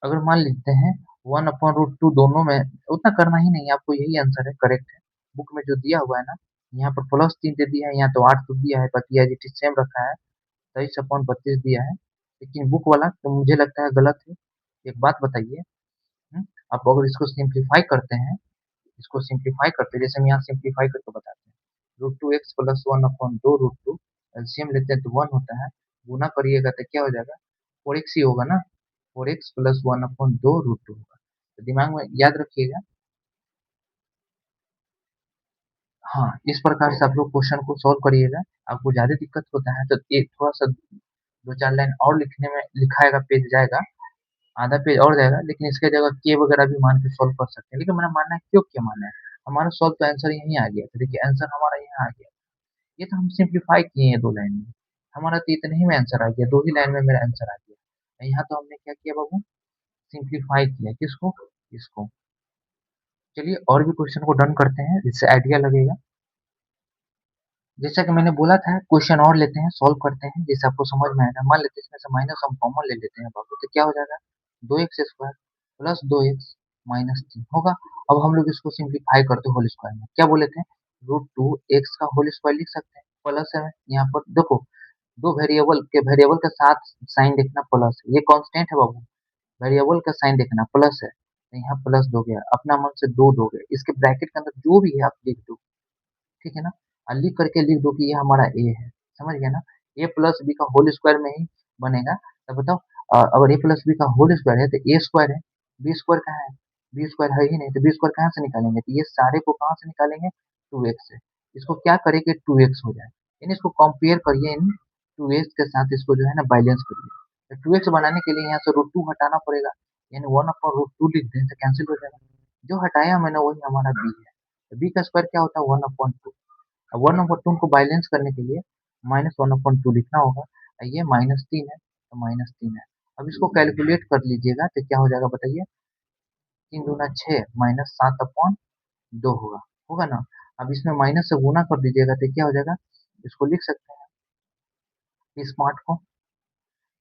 अगर मान लेते हैं 1/√2 दोनों में, उतना करना ही नहीं है आपको, यही आंसर है, करेक्ट है। बुक में जो दिया हुआ है ना, यहाँ पर +3 दे दिया है, यहाँ तो 8 तो दिया है, बाकी एज इट इज सेम रखा है, 23/32 दिया है। लेकिन बुक वाला तो मुझे लगता है गलत है। एक बात बताइए, आप अगर इसको सिंप्लीफाई करते हैं, इसको सिंप्लीफाई करते हैं, जैसे हम यहाँ सिंप्लीफाई करके बताते हैं, √2x प्लस 1/2 √2, एलसीएम लेते हैं तो 1 होता है, गुना करिएगा तो क्या हो जाएगा, 4x ही होगा ना, 4x प्लस 1/2 √2 होगा। तो दिमाग में याद रखिएगा। हाँ, इस प्रकार से आप लोग क्वेश्चन को सॉल्व करिएगा। आपको ज्यादा दिक्कत होता है तो एक थोड़ा सा 2-4 लाइन और लिखने में लिखाएगा, पेज जाएगा, आधा पेज और जाएगा, लेकिन इसके जगह के वगैरह भी मान के सॉल्व कर सकते हैं। लेकिन मेरा मानना है, क्यों क्या मानना है, हमारा सॉल्व तो आंसर यहीं आ गया। तो देखिए आंसर हमारा यहाँ आ गया, ये तो हम सिंप्लीफाई किए हैं 2 लाइन में, हमारा तो इतने ही में आंसर आ गया, 2 ही लाइन में मेरा आंसर आ गया। यहाँ तो हमने क्या किया बाबू, सिंप्लीफाई किया, किसको, इसको। चलिए और भी क्वेश्चन को डन करते हैं, इससे आइडिया लगेगा। जैसा कि मैंने बोला था, क्वेश्चन और लेते हैं, सॉल्व करते हैं, जिससे आपको समझ में आएगा। मान लेते हैं इसमें से माइनस हम कॉमन ले लेते हैं बाबू, तो क्या हो जाएगा, 2x² प्लस 2x माइनस 3 होगा। अब हम लोग इसको सिंप्लीफाई करते होल स्क्वायर में, क्या बोले थे, √2x का होल स्क्वायर लिख सकते हैं, प्लस है यहाँ पर देखो, दो वेरिएबल के साथ साइन देखना प्लस है, ये कांस्टेंट है बाबू, वेरिएबल का साइन देखना प्लस है, तो यहाँ प्लस दोगे, अपना मन से दो दोगे, इसके ब्रैकेट के अंदर जो भी है आप लिख दो, ठीक है ना। लिख करके लिख दो कि ये हमारा ए है, समझ गया ना। ए प्लस बी का होल स्क्वायर में ही बनेगा। तो बताओ, अगर ए प्लस बी का होल स्क्वायर है तो ए स्क्वायर है, बी स्क्वायर कहाँ है, बी स्क्वायर है ही नहीं, तो बी स्क्वायर कहाँ से निकालेंगे, तो ये सारे को कहाँ से निकालेंगे, 2x से। इसको क्या करेंगे, 2x हो जाए, यानी इसको कंपेयर करिए इन 2x के साथ, इसको जो है ना बैलेंस करिए। तो 2x बनाने के लिए यहाँ से √2 हटाना पड़ेगा, यानी 1/√2 लिख दें तो कैंसिल हो जाएगा। जो हटाया मैंने वही हमारा बी है। तो बी का स्क्वायर क्या होता है, 1/2। अब 1/2 को बैलेंस करने के लिए -1/2 लिखना होगा। ये -3 है तो -3 है। अब इसको कैलकुलेट कर लीजिएगा तो क्या हो जाएगा बताइए, 3 दूना 6 -7/2 होगा, होगा ना। अब इसमें माइनस से गुना कर दीजिएगा तो क्या हो जाएगा, इसको लिख सकते हैं इस पार्ट को,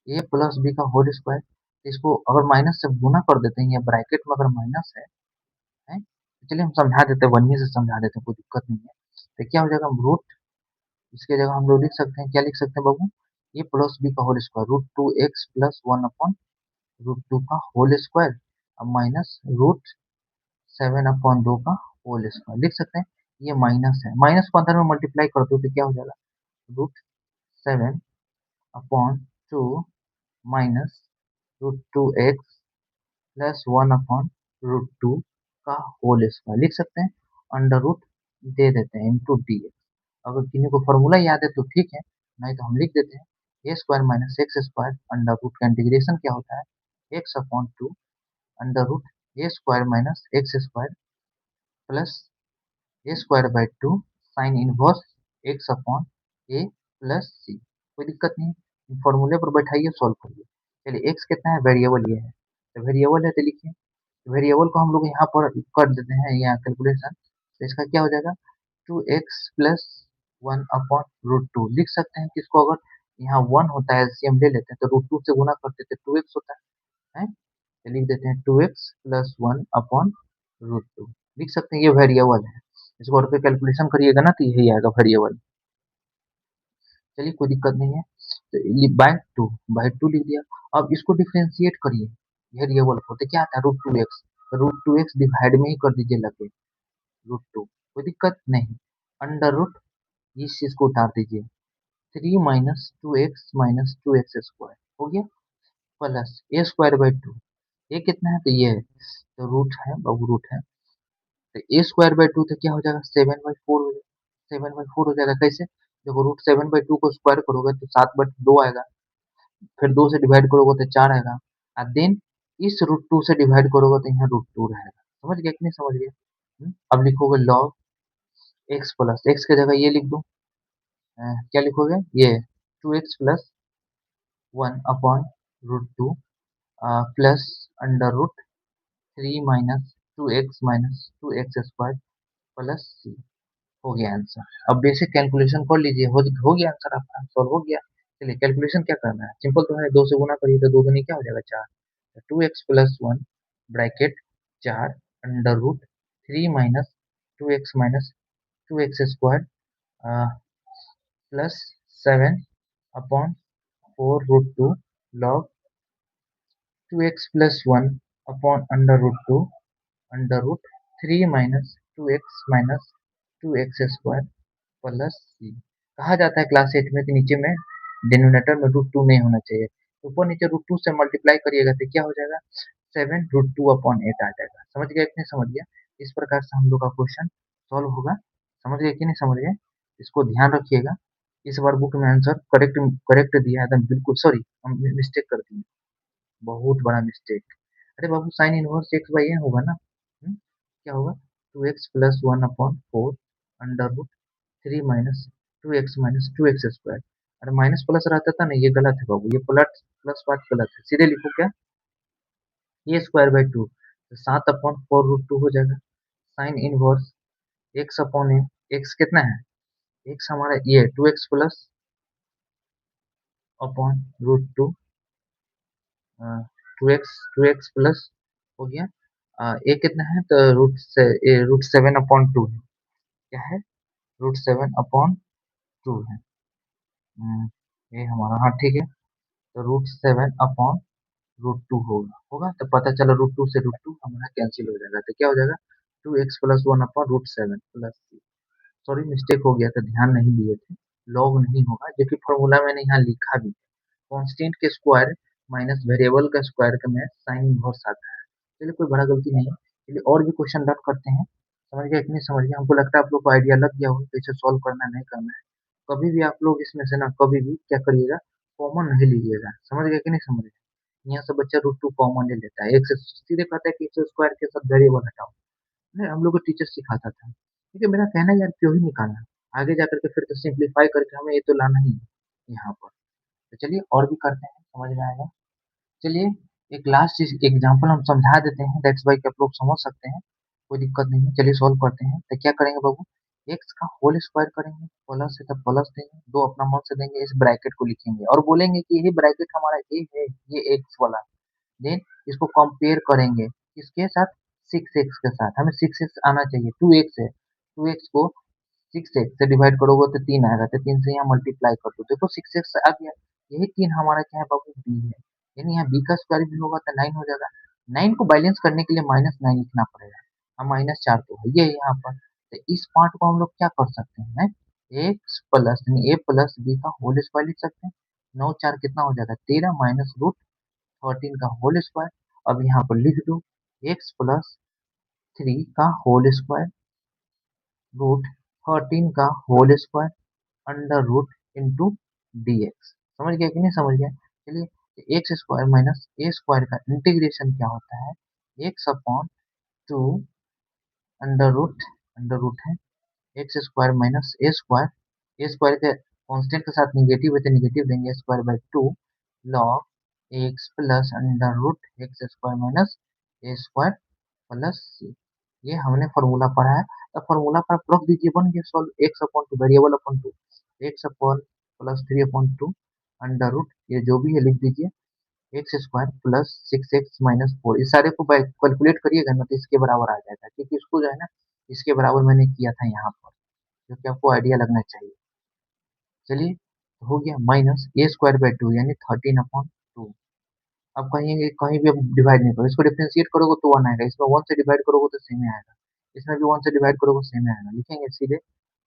ए प्लस बी का होल स्क्वायर। इसको अगर माइनस से गुना कर देते हैं, या ब्रैकेट में अगर माइनस है तो चलिए हम समझा देते हैं, वहीं से समझा देते हैं, कोई दिक्कत नहीं है। तो क्या हो जाएगा, रूट, इसके जगह हम लोग लिख सकते हैं, क्या लिख सकते हैं बाबू, ए प्लस बी का होल स्क्वायर, √2x प्लस 1/√2 का होल स्क्वायर, अब माइनस √7/2 का होल स्क्वायर लिख सकते हैं। ये माइनस है, माइनस को अंदर में मल्टीप्लाई कर दो तो क्या हो जाएगा, √7/2 माइनस √2x प्लस 1/√2 का होल स्क्वायर लिख सकते हैं, अंडर रूट दे देते हैं इंटू डी। अगर किन्हीं को फॉर्मूला याद है तो ठीक है, नहीं तो हम लिख देते हैं, a square minus x square under root का इंटीग्रेशन क्या होता है, x/2 under root a square minus x square plus A square by 2 sine inverse x/a plus c. कोई दिक्कत नहीं, फॉर्मूले पर बैठाइए, सॉल्व करिए। चलिए एक्स कितना है, वेरिएबल ये है, तो वेरिएबल है तो लिखिए, वेरिएबल को हम लोग यहाँ पर कर देते हैं, यहाँ कैलकुलेशन, तो इसका क्या हो जाएगा, 2x प्लस 1/√2 लिख सकते हैं, किसको अगर यहाँ 1 होता है एलसीएम ले लेते हैं तो √2 से गुना करते थे 2x होता है, तो लिख देते हैं 2x प्लस 1/√2 लिख सकते हैं, ये वेरिएबल है। इसको और पे कैलकुलेशन करिएगा ना तो यही आएगा वेरिएबल। चलिए कोई दिक्कत नहीं है, तो ये बाय टू लिख दिया। अब इसको डिफरेंशिएट करिए वेरिएबल को, तो क्या आता है √2x, √2x डिवाइड में ही कर दीजिए लगे √2, कोई दिक्कत नहीं। अंडर रूट इस चीज को उतार दीजिए, 3 माइनस 2x माइनस 2x² हो गया, प्लस a² बाई 2, ये कितना है तो ये है, तो रूट है बाबू रूट है, तो a² बाई 2 तो क्या हो जाएगा 7/4 हो जाएगा, 7/4 हो जाएगा कैसे, देखो √7/2 को स्क्वायर करोगे तो 7/2 आएगा, फिर 2 से डिवाइड करोगे तो 4 आएगा, और देन इस √2 से डिवाइड करोगे तो यहाँ √2 रहेगा। समझ गए कि नहीं समझ गए? अब लिखोगे लॉग x प्लस x की जगह ये लिख दो, क्या लिखोगे ये 2x plus 1/√2 plus under root 3 minus 2x minus 2x² plus c, हो गया आंसर। अब बेसिक कैलकुलेशन कर लीजिए, हो गया आंसर आपका, सॉल्व हो गया। चलिए कैलकुलेशन क्या करना है, सिंपल तो है, 2 से गुना करिए तो 2 दूनी क्या हो जाएगा 4, तो 2x plus 1 bracket 4 under root 3 minus 2x minus 2x² plus 7/4√2 log 2x plus 1 upon under root 2 under root 3 minus 2x minus 2x² plus c। कहा जाता है क्लास 8 में कि नीचे में डिनोमिनेटर में √2 नहीं होना चाहिए, ऊपर नीचे √2 से मल्टीप्लाई करिएगा तो क्या हो जाएगा 7√2/8 आ जाएगा। समझ गए कि नहीं समझ गया? इस प्रकार से हम लोग का क्वेश्चन सॉल्व होगा। समझ गए कि नहीं समझ गए? इसको ध्यान रखिएगा। इस बार बुक में आंसर करेक्ट करेक्ट दिया है एकदम बिल्कुल, सॉरी हम मिस्टेक कर दिए, बहुत बड़ा मिस्टेक। अरे बाबू sine inverse x by A होगा ना, क्या होगा 2x plus 1/4 under root 3 minus 2x minus 2x²। अरे माइनस प्लस रहता था ना, ये गलत है बाबू, ये प्लस प्लस पार्ट गलत है, सीधे लिखो क्या a² बाई 2, तो 7/4√2 हो जाएगा। साइन इनवर्स एक्स अपॉन ए, एक्स कितना है, एक्स हमारा ये 2x plus upon √2, 2x plus हो गया, ए कितना है तो √7/2 है, क्या है √7/2 है, ये हमारा, हाँ ठीक है, तो √7/√2 होगा तो पता चला √2 से √2 हमारा कैंसिल हो जाएगा, तो क्या हो जाएगा 2x plus 1/√7 plus, sorry mistake हो गया था, ध्यान नहीं दिए थे, लॉग नहीं होगा जो कि फॉर्मूला मैंने यहाँ लिखा भी, कांस्टेंट के स्क्वायर माइनस वेरिएबल का स्क्वायर का में साइन इनवर्स आता है। चलिए कोई बड़ा गलती नहीं है, चलिए और भी क्वेश्चन डन करते हैं। समझ गया कि नहीं समझ गया? हमको लगता है आप लोग को आइडिया लग गया होगा कैसे सॉल्व करना है नहीं करना है। कभी भी आप लोग इसमें से ना कभी भी क्या करिएगा, कॉमन नहीं लीजिएगा। समझ गया कि नहीं समझ गया? यहाँ से बच्चा √2 कॉमन ले लेता है, एक से सीधे कहता है कि एक्स स्क्वायर के साथ वेरिएबल हटाओ, नहीं हम लोग को टीचर सिखाता था। ठीक है, मेरा कहना है यार क्यों ही निकालना, आगे जाकर के फिर तो सिंप्लीफाई करके हमें ये तो लाना ही है यहाँ पर। तो चलिए और भी करते हैं, समझ में आएगा। चलिए एक लास्ट चीज एग्जांपल हम समझा देते हैं, दैट्स वाई कि आप लोग समझ सकते हैं, कोई दिक्कत नहीं है। चलिए सॉल्व करते हैं, तो क्या करेंगे बाबू, एक्स का होल स्क्वायर करेंगे, प्लस है तो प्लस देंगे, दो अपना मन से देंगे, इस ब्रैकेट को लिखेंगे और बोलेंगे कि यही ब्रैकेट हमारा ए है, ये एक्स वाला, देन इसको कंपेयर करेंगे किसके साथ, 6x के साथ, हमें 6x आना चाहिए, 2x है, 2x को 6x से डिवाइड करोगे तो 3 आएगा, तो 3 से यहाँ मल्टीप्लाई कर दो, देखो 6x आ गया, यही 3 हमारा क्या है बाबू b है, यानी यहाँ b का स्क्वायर भी होगा तो 9 हो जाएगा। 9 को बैलेंस करने के लिए -9 लिखना पड़ेगा, हम -4 तो है ये यहाँ पर, तो इस पार्ट को हम लोग क्या कर सकते हैं, एक्स प्लस यानी a प्लस बी का होल स्क्वायर लिख सकते हैं, 9 4 कितना हो जाएगा 13 माइनस रूट 13 का होल स्क्वायर, अब यहाँ पर लिख दो x प्लस 3 का होल स्क्वायर रूट 13 का whole square under root into D x. समझ गया कि नहीं समझ गया? चलिए एक्स स्क्वायर माइनस ए स्क्वायर का इंटीग्रेशन क्या होता है, एक्स अपॉन 2 अंडर रूट है एक्स स्क्वायर माइनस ए स्क्वायर के कांस्टेंट के साथ निगेटिव है तो निगेटिव देंगे, square by 2 log x plus under root x square minus A square plus c. ये हमने फॉर्मूला पढ़ा है। अब फॉर्मूला पर रख दीजिए, बन गया solve. X upon two variable upon two, X upon plus three upon two under root, ये जो भी है लिख दीजिए, X square plus six x minus four. इस सारे को कैलकुलेट करिएगा ना तो इसके बराबर आ जाएगा, क्योंकि इसको जो है ना इसके बराबर मैंने किया था यहाँ पर, क्योंकि आपको आइडिया लगना चाहिए। चलिए, तो हो गया minus A square by to यानी 13/2। अब कहीं कहीं भी अब डिवाइड नहीं करो, इसको डिफरेंशिएट करोगे तो वन आएगा, इसमें वन से डिवाइड करोगे तो सेम ही आएगा, इसमें भी वन से डिवाइड करोगे सेम ही आएगा। लिखेंगे सीधे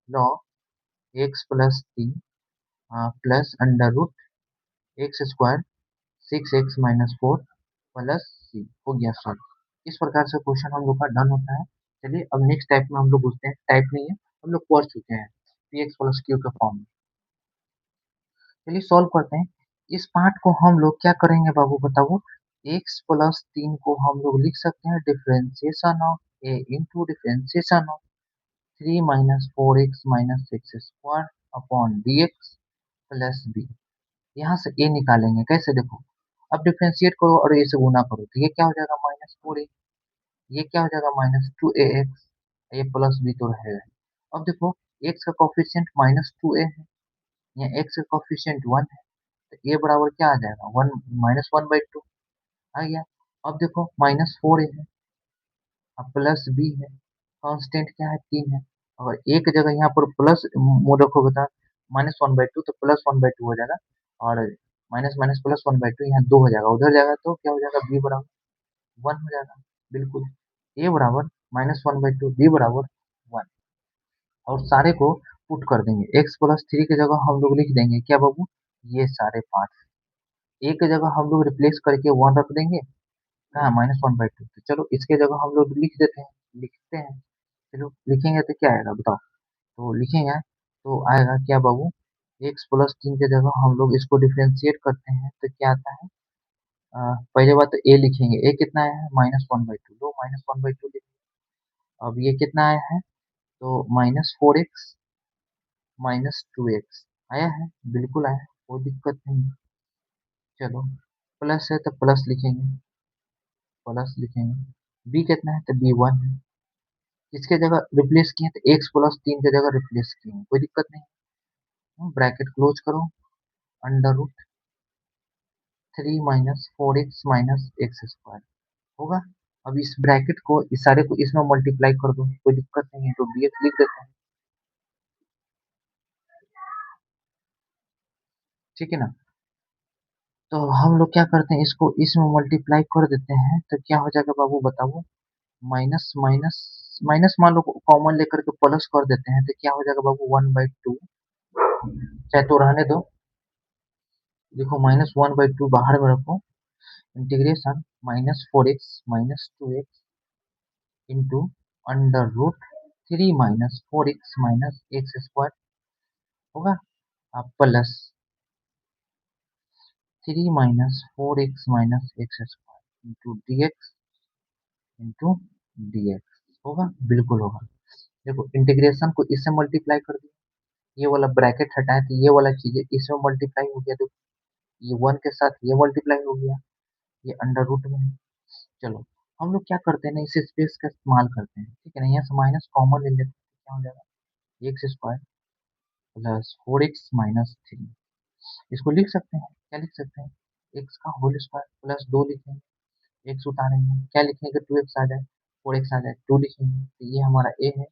लॉग एक्स प्लस तीन plus under root x square six x minus four plus c. हो गया सॉल्व। इस प्रकार से क्वेश्चन हम लोग का डन होता है। चलिए अब नेक्स्ट टाइप में हम लोग घुसते हैं। टाइप नहीं है, हम लोग पढ़ चुके हैं पी एक्स प्लस क्यू के फॉर्म में। चलिए सॉल्व करते हैं। इस पार्ट को हम लोग क्या करेंगे बाबू बताओ। एक्स प्लस तीन को हम लोग लिख सकते हैं differentiation of A into differentiation of three minus four x minus six square upon D X plus B. यहाँ से ए निकालेंगे कैसे, देखो अब डिफरेंशिएट करो और ए से गुना करो तो ये क्या हो जाएगा माइनस फोर ए, ये क्या हो जाएगा माइनस टू ए एक्स, ए प्लस बी तो रहेगा। अब देखो एक्स का कोफिशिएंट माइनस टू ए है, यहाँ एक्स का कोफिशिएंट वन है, तो ए बराबर क्या आ जाएगा one minus one by two आ गया। अब देखो माइनस फोर ए है, अब प्लस बी है, कांस्टेंट क्या है तीन है। अगर एक जगह यहाँ पर प्लस मोड रखोगे तो माइनस वन बाई टू तो प्लस वन बाई टू हो जाएगा, और minus minus plus one by to यहाँ दो हो जाएगा, उधर जाएगा तो क्या हो जाएगा बी बराबर वन हो जाएगा। बिल्कुल, ए बराबर minus one by two, B बराबर वन। और सारे को पुट कर देंगे, एक्स प्लस थ्री की जगह हम लोग लिख देंगे क्या बाबू, ये सारे पार्ट एक की जगह हम लोग रिप्लेस करके वन रख देंगे, कहाँ माइनस वन बाई टू। तो चलो इसके जगह हम लोग लिख देते हैं, लिखते हैं। चलो लिखेंगे तो क्या आएगा बताओ, तो लिखेंगे तो आएगा क्या बाबू, एक्स प्लस तीन की जगह हम लोग इसको डिफ्रेंशिएट करते हैं तो क्या आता है। पहले बात तो ए लिखेंगे, ए कितना आया है माइनस वन बाई टू, दो माइनस वन बाई टू लिखेंगे। अब ये कितना आया है, तो minus four x minus two x आया है, बिल्कुल आया है, कोई दिक्कत नहीं है। चलो प्लस है तो प्लस लिखेंगे, प्लस लिखेंगे। बी कितना है तो बी वन है, इसके जगह रिप्लेस किए तो एक्स प्लस तीन की जगह रिप्लेस किए, कोई दिक्कत नहीं। ब्रैकेट क्लोज करो, under root three minus four x minus x square होगा। अब इस ब्रैकेट को इस सारे को इसमें मल्टीप्लाई कर दो, कोई दिक्कत नहीं है, तो डी एक्स लिख देते हैं, ठीक है ना। तो हम लोग क्या करते हैं, इसको इसमें मल्टीप्लाई कर देते हैं तो क्या हो जाएगा बाबू बताओ, माइनस माइनस माइनस मान लो कॉमन लेकर के प्लस कर देते हैं तो क्या हो जाएगा बाबू वन बाई टू, चाहे तो रहने दो, देखो माइनस वन बाई टू बाहर में रखो, integration minus four x minus two x into under root three minus four x minus x square होगा, अब plus three minus four x minus x square into D x into D x होगा, बिल्कुल होगा। देखो integration को इससे multiply कर दिया, ये वाला ब्रैकेट हटाए तो ये वाला चीज इसमें मल्टीप्लाई हो गया, देखो ये वन के साथ ये मल्टीप्लाई हो गया, ये अंडर रूट में है। चलो हम लोग क्या करते हैं ना, इस स्पेस का इस्तेमाल करते हैं, ठीक है ना, यहाँ से माइनस कॉमन ले लेते हैं, क्या हो जाएगा X square plus four x minus three. इसको लिख सकते हैं, क्या लिख सकते हैं, एक्स का होल स्क्वायर प्लस दो लिखेंगे, एक्स उतारेंगे क्या लिखेंगे, टू एक्स आ जाए, फोर एक्स आ जाए, टू लिखेंगे तो ये हमारा ए है,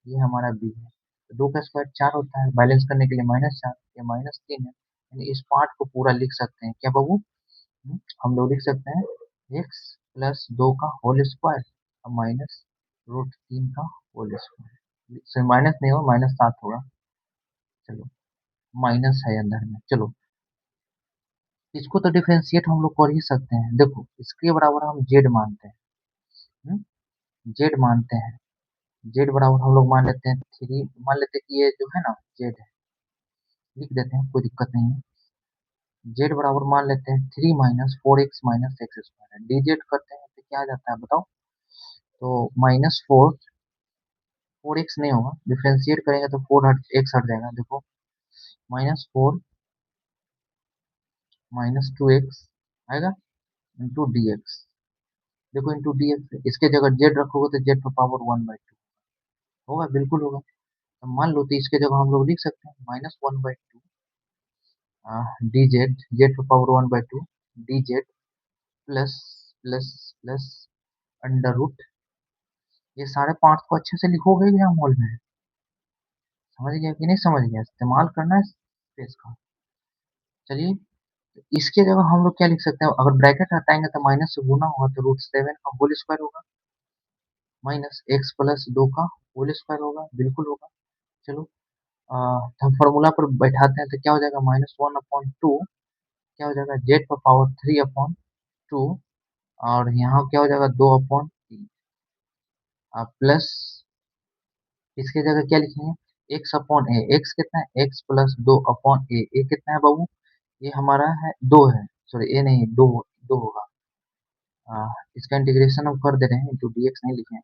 ये हमारा बी है। तो दो का स्क्वायर चार होता है, बैलेंस करने के लिए माइनस चार, ये माइनस तीन है, यानी इस पार्ट को पूरा लिख सकते हैं क्या बाबू। हम लोग लिख सकते हैं एक्स प्लस दो का होल स्क्वायर और माइनस रूट तीन का होल स्क्वायर, माइनस नहीं होगा माइनस सात होगा, चलो माइनस है अंदर में। चलो इसको तो डिफरेंशिएट हम लोग कर ही सकते हैं, देखो इसके बराबर हम जेड मानते हैं, जेड मानते हैं, जेड बराबर हम लोग मान लेते हैं थ्री, मान लेते हैं कि ये जो है ना जेड है, लिख देते हैं कोई दिक्कत नहीं है। जेड बराबर मान लेते हैं three minus four x minus x square, D Z करते हैं तो क्या आ जाता है बताओ, तो माइनस फोर, फोर एक्स नहीं होगा, डिफ्रेंशिएट करेंगे तो फोर हट एक्स हट जाएगा, देखो minus four minus two x आएगा इंटू डी एक्स, देखो इंटू डी एक्स, इसके जगह जेड रखोगे तो जेड पर पावर 1/2 होगा, बिल्कुल होगा। तो मान लो तो इसके जगह हम लोग लिख सकते हैं -1/2 डी जेड, जेड पर power 1/2 d z plus plus plus under root. ये सारे पार्ट्स को अच्छे से लिखोगे एग्जाम हॉल में, समझ गया कि नहीं समझ गया, इस्तेमाल करना है स्पेस का। चलिए, तो इसके जगह हम लोग क्या लिख सकते हैं, अगर ब्रैकेट हटाएंगे तो माइनस से गुना होगा तो √7 का होल स्क्वायर होगा, माइनस एक्स प्लस 2 का होल स्क्वायर होगा, बिल्कुल होगा। चलो, तो हम फॉर्मूला पर बैठाते हैं तो क्या हो जाएगा, -1/2 क्या हो जाएगा, जेड पर पावर 3/2, और यहाँ क्या हो जाएगा 2/3 प्लस इसके जगह क्या लिखेंगे, x/a, एक्स कितना है, x प्लस 2/a, ए कितना है बाबू, ये हमारा है 2 है, सॉरी ए नहीं 2, 2 होगा। इसका इंटीग्रेशन हम कर दे रहे हैं, इंटू dx नहीं लिखे हैं।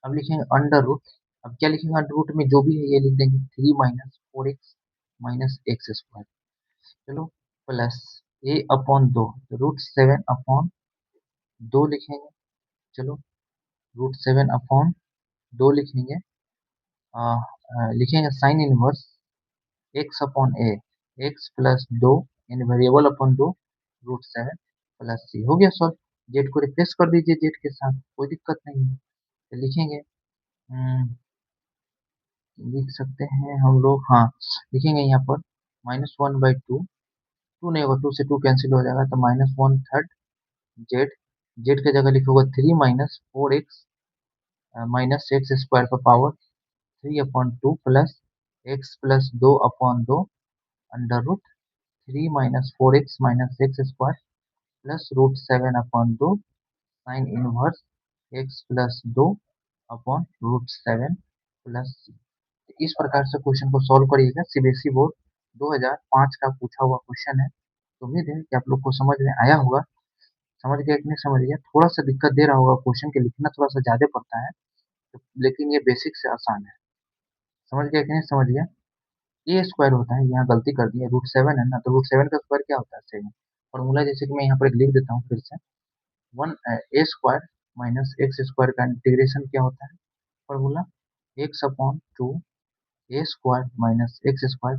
अब लिखेंगे अंडर रूट, अब क्या लिखेंगे, अंडर रूट में जो भी है ये लिख देंगे 3 minus 4x minus x square, चलो प्लस a/2, √7/2 लिखेंगे, चलो √7/2 लिखेंगे, लिखेंगे sign inverse x/a, x plus 2 इन वेरिएबल अपन 2 √7 प्लस c, हो गया सॉल्व। जेड को रिप्लेस कर दीजिए जेड के साथ, कोई दिक्कत नहीं है। तो लिखेंगे, लिख सकते हैं हम लोग, हाँ लिखेंगे यहाँ पर -1/2, टू नहीं होगा, 2 से 2 कैंसिल हो जाएगा, तो -1/3 जेड, जेड की जगह लिखोगे 3 minus 4x minus x square का power 3/2 plus x plus 2/2 under root 3 minus 4x minus x square plus √7/2 sine inverse x plus 2 upon √7 plus c। इस प्रकार से क्वेश्चन को सॉल्व करिएगा, सीबीएसई बोर्ड 2005 का पूछा हुआ क्वेश्चन है। तो उम्मीद है कि आप लोग को समझ में आया होगा, समझ गया कि नहीं समझ गया, थोड़ा सा दिक्कत दे रहा होगा, क्वेश्चन के लिखना थोड़ा सा ज्यादा पड़ता है, तो लेकिन ये बेसिक से आसान है, समझ गया कि नहीं समझ गया। ए स्क्वायर होता है, यहाँ गलती कर दी है, √7 है ना, तो √7 का स्क्वायर क्या होता है, 7। फॉर्मूला जैसे कि मैं यहाँ पर लिख देता हूँ फिर से, 1 a² माइनस एक्स स्क्वायर का इंटीग्रेशन क्या होता है, formula x/2 a² minus x square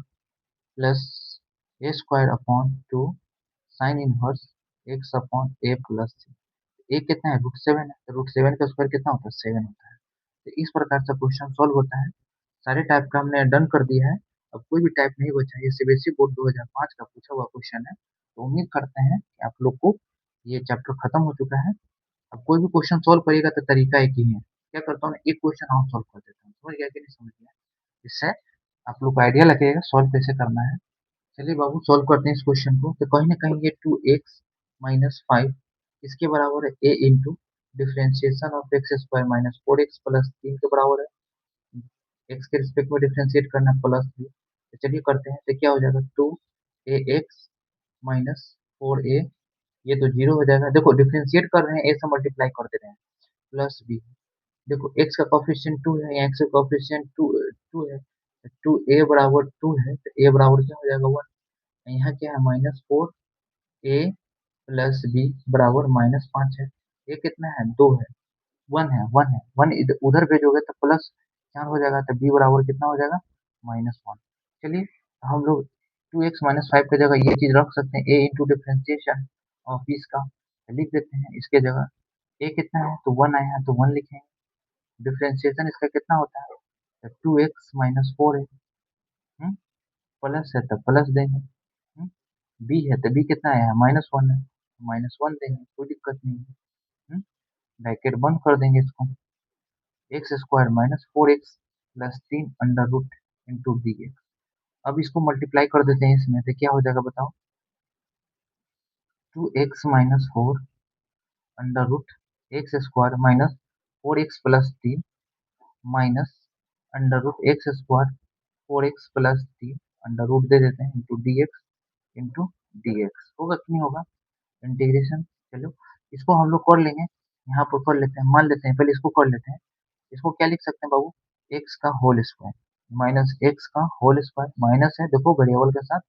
plus a²/2 sign inverse x/a plus c। ए कितना है, √7 है, तो √7 का स्क्वायर कितना होता है, 7 होता है। तो इस प्रकार से क्वेश्चन सॉल्व होता है। सारे टाइप का हमने डन कर दिया है, अब कोई भी टाइप नहीं बचा, ये सीबीएसई बोर्ड 2005 का पूछा हुआ क्वेश्चन है। तो उम्मीद करते हैं कि आप लोग को ये चैप्टर खत्म हो चुका है। अब कोई भी क्वेश्चन सॉल्व करिएगा तो तरीका एक ही है, क्या करता हूँ एक क्वेश्चन और सॉल्व कर देता हूँ, समझ गया कि नहीं समझ गया, इससे आप लोग को आइडिया लगेगा सॉल्व कैसे करना है। चलिए बाबू सॉल्व करते हैं इस क्वेश्चन को, तो कहीं ना कहीं ये 2x माइनस 5 इसके बराबर है a into differentiation of x square minus 4x plus 3 के बराबर है, एक्स के रिस्पेक्ट में डिफ्रेंशिएट करना प्लस 3। तो चलिए करते हैं, तो क्या हो जाएगा 2ax माइनस 4a, ये तो जीरो हो जाएगा, देखो डिफ्रेंशिएट कर रहे हैं a से मल्टीप्लाई कर दे रहे हैं, प्लस b, देखो x का कोफिशिएंट 2 है, यहाँ x का कोफिशिएंट 2 है, 2a बराबर 2 है, तो a बराबर क्या हो जाएगा 1, यहाँ क्या है -4a प्लस b बराबर -5 है, ये कितना है 2 है, 1 है, 1 है, 1 उधर भेजोगे तो प्लस यहाँ हो जाएगा, तो b बराबर कितना हो जाएगा -1। चलिए हम लोग 2x-5 की जगह ये चीज रख सकते हैं, a इंटू डिफ्रेंशिएशन ऑफ इसका, तो लिख देते हैं इसके जगह a कितना है, तो 1 आया है तो 1 लिखेंगे, डिफ्रेंशिएशन इसका कितना होता है, तो 2x-4 है, प्लस है तो प्लस देंगे, b है तो b कितना आया है -1 है, -1 देंगे, कोई दिक्कत नहीं है, ब्रैकेट बंद कर देंगे इसको, x square minus 4x plus 3 under root into D x. अब इसको मल्टीप्लाई कर देते हैं इसमें, तो क्या हो जाएगा बताओ, 2x-4 under root x square minus 4x plus 3 minus under root x square 4x plus 3 under root दे देते हैं इंटू डी एक्स, होगा कि नहीं होगा, इंटीग्रेशन। चलो इसको हम लोग कर लेंगे, यहाँ पर कर लेते हैं, मान लेते हैं पहले इसको कर लेते हैं, इसको क्या लिख सकते हैं बाबू, एक्स का होल स्क्वायर माइनस एक्स का होल स्क्वायर, माइनस है देखो वेरिएबल के साथ,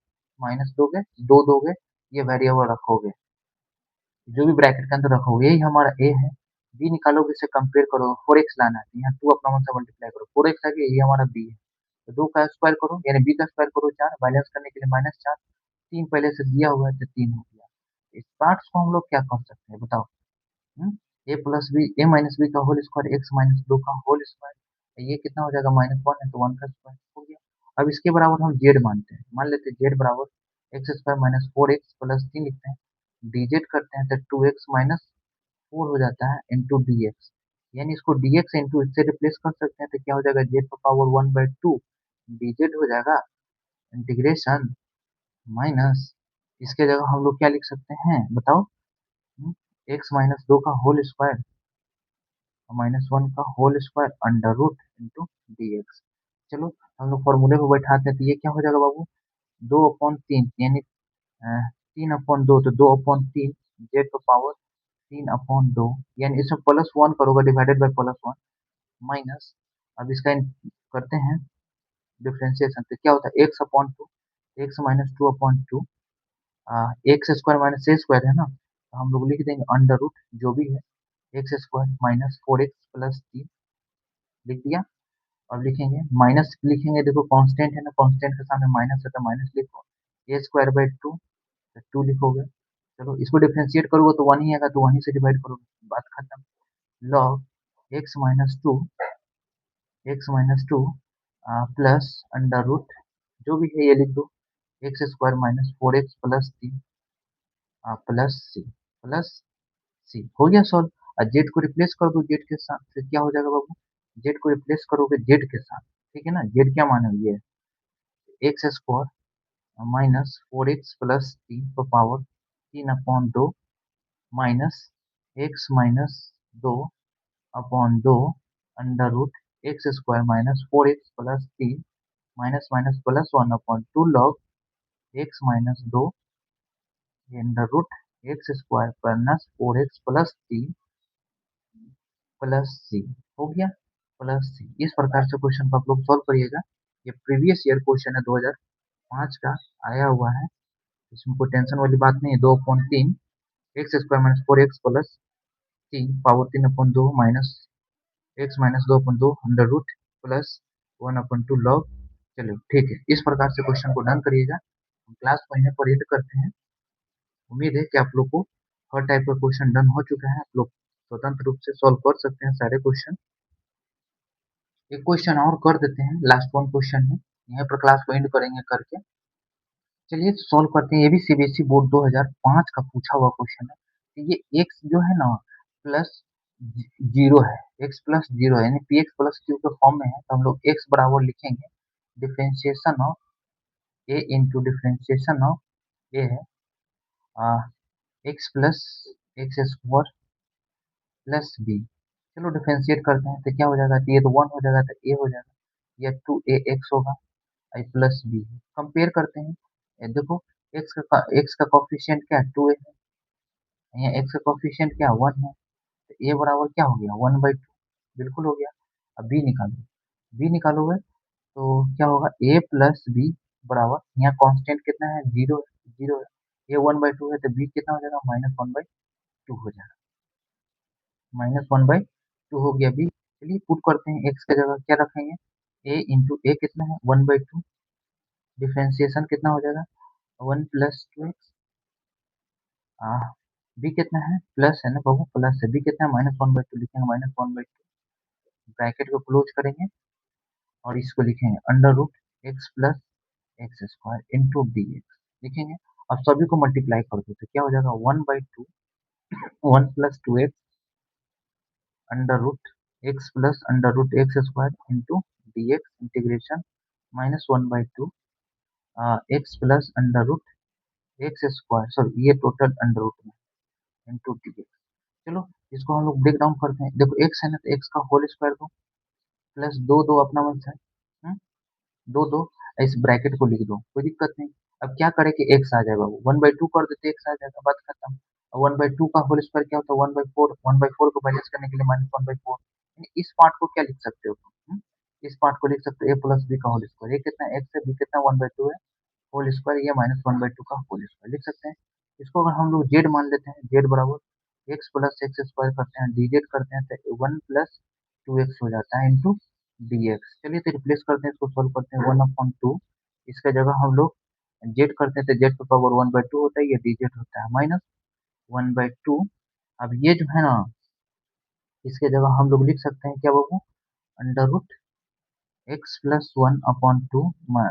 माइनस दोगे, दो दोगे, ये वेरिएबल रखोगे, जो भी ब्रैकेट के अंदर रखोगे यही हमारा ए है। बी निकालोगे, इसे कंपेयर करो, 4x लाना है, तो यहाँ 2 अपना मन से मल्टीप्लाई करो, 4x आ गया, ये हमारा बी है। तो 2 का स्क्वायर करो, यानी बी का स्क्वायर करो 4, बैलेंस करने के लिए -4, 3 पहले से दिया हुआ है तो 3 हो गया। इस पार्ट्स को हम लोग क्या कर सकते हैं बताओ? ए प्लस बी, ए माइनस बी का होल स्क्वायर, एक्स माइनस 2 का होल स्क्वायर, ये कितना हो जाएगा? -1 है तो 1 का स्क्वायर हो गया। अब इसके बराबर हम जेड मानते हैं, मान लेते हैं जेड बराबर x square minus 4x plus 3 लिखते हैं, डीजेड करते हैं तो 2x माइनस 4 हो जाता है इंटू डी एक्स, यानी इसको डी एक्स इंटू इससे रिप्लेस कर सकते हैं तो क्या हो जाएगा? जेड का पावर 1/2 डीजेड हो जाएगा, इंटीग्रेशन माइनस, इसके जगह हम लोग क्या लिख सकते हैं बताओ? एक्स माइनस 2 का होल स्क्वायर -1 का whole square under root into D x. चलो हम लोग फॉर्मूले को बैठाते हैं तो ये क्या हो जाएगा बाबू? 2/3 यानी 3/2, तो 2/3 जेड का पावर 3/2, यानी इसमें +1 करोगे डिवाइडेड बाय +1 माइनस, अब इसका करते हैं डिफरेंशिएशन तो क्या होता है? x/2, x minus 2/2, x square minus ए स्क्वायर है ना, तो हम लोग लिख देंगे अंडर रूट जो भी है x square minus 4x plus 3 लिख दिया। अब लिखेंगे माइनस, लिखेंगे देखो कांस्टेंट है ना, कांस्टेंट के सामने माइनस है तो माइनस लिखो, ए स्क्वायर बाई 2 तो 2 लिखोगे। चलो इसको डिफरेंशिएट करोगे तो 1 ही आएगा, तो 1 ही से डिवाइड करोगे, बात खत्म। Log x minus 2 plus under root जो भी है ये लिख दो, x square minus 4x plus 3 plus c हो गया सॉल्व। और जेड को रिप्लेस कर दो जेड के साथ, फिर क्या हो जाएगा बाबू? जेड को रिप्लेस करोगे जेड के साथ, ठीक है ना, जेड क्या माने ये X square minus 4x plus 3 का power 3/2 minus x minus 2 upon 2 under root x square minus 4x plus 3 minus minus plus 1/2 log x minus 2 under root x square plus 4x plus 3 plus c हो गया, plus सी। इस प्रकार से question को आप लोग solve करिएगा। ये प्रीवियस ईयर क्वेश्चन है 2005 का आया हुआ है, इसमें कोई टेंशन वाली बात नहीं है। 2/3 x square minus 4x plus 3 power 3/2 minus x minus 2/2 under root plus 1/2 log. चलो ठीक है, इस प्रकार से क्वेश्चन को डन करिएगा। हम क्लास को यहीं पर एंड करते हैं। उम्मीद है कि आप लोग को हर टाइप का क्वेश्चन डन हो चुका है, आप लोग स्वतंत्र रूप से सॉल्व कर सकते हैं सारे क्वेश्चन। एक क्वेश्चन और कर देते हैं, लास्ट वन क्वेश्चन है, यहीं पर क्लास को एंड करेंगे करके। चलिए सॉल्व करते हैं, ये भी सीबीएसई बोर्ड 2005 का पूछा हुआ क्वेश्चन है। तो ये x जो है ना प्लस 0 है, x प्लस 0 है, यानी px प्लस q के फॉर्म में है, तो हम लोग x बराबर लिखेंगे differentiation of a into differentiation of a है x plus x square plus b. चलो डिफरेंशिएट करते हैं तो क्या हो जाएगा? ये तो 1 हो जाएगा तो a हो जाएगा, या 2ax होगा, आई प्लस बी। कंपेयर करते हैं, ये देखो x का कोफिशिएंट क्या है? 2a है, यहाँ x का कोफिशिएंट क्या है? 1 है, तो a बराबर क्या हो गया? 1/2, बिल्कुल हो गया। अब b निकालो, b निकालोगे तो क्या होगा? a प्लस बी बराबर, यहाँ कांस्टेंट कितना है? 0 है, 0 है, a 1/2 है तो b कितना हो जाएगा? -1/2 हो जाएगा, -1/2 हो गया b। चलिए पुट करते हैं, x की जगह क्या रखेंगे? a इंटू a कितना है? 1/2, डिफरेंशिएशन कितना हो जाएगा? 1 प्लस 2x, बी कितना है? प्लस है ना बाबू, प्लस है, बी कितना है? -1/2 लिखेंगे, -1/2 ब्रैकेट को क्लोज करेंगे और इसको लिखेंगे under root x plus x square into D x लिखेंगे। अब सभी को मल्टीप्लाई कर दो तो क्या हो जाएगा? 1/2 1 plus 2x under root x plus under root x square into D x integration -1/2 x plus under root x square, sorry ये टोटल अंडर रूट में इंटू डी एक्स। चलो इसको हम लोग ब्रेक डाउन करते हैं, देखो एक्स है ना तो एक्स का होल स्क्वायर दो प्लस दो दो अपना मन से, दो दो इस ब्रैकेट को लिख दो, कोई दिक्कत नहीं। अब क्या करें कि एक्स आ जाएगा, 1/2 कर देते एक्स आ जाएगा, बात खत्म। 1/2 का होल स्क्वायर क्या होता है? 1/4, 1/4 को बैलेंस करने के लिए -1/4, इस पार्ट को क्या लिख सकते हो तुम? इस पार्ट को लिख सकते हो a प्लस बी का होल स्क्वायर, ये कितना एक्स है, बी कितना 1/2 है होल स्क्वायर, ये -1/2 का होल स्क्वायर लिख सकते हैं। इसको अगर हम लोग जेड मान लेते हैं, जेड बराबर एक्स प्लस एक्स स्क्वायर करते हैं, डी जेड करते हैं तो 1 + 2x हो जाता है इंटू डी एक्स। चलिए तो रिप्लेस करते हैं, इसको सॉल्व करते हैं, 1/2 इसका जगह हम लोग जेड करते हैं तो जेड का पावर 1/2 होता है, ये डी जेड होता है माइनस 1/2। अब ये जो है ना, इसके जगह हम लोग लिख सकते हैं क्या बाबू, अंडर रूट एक्स प्लस 1/2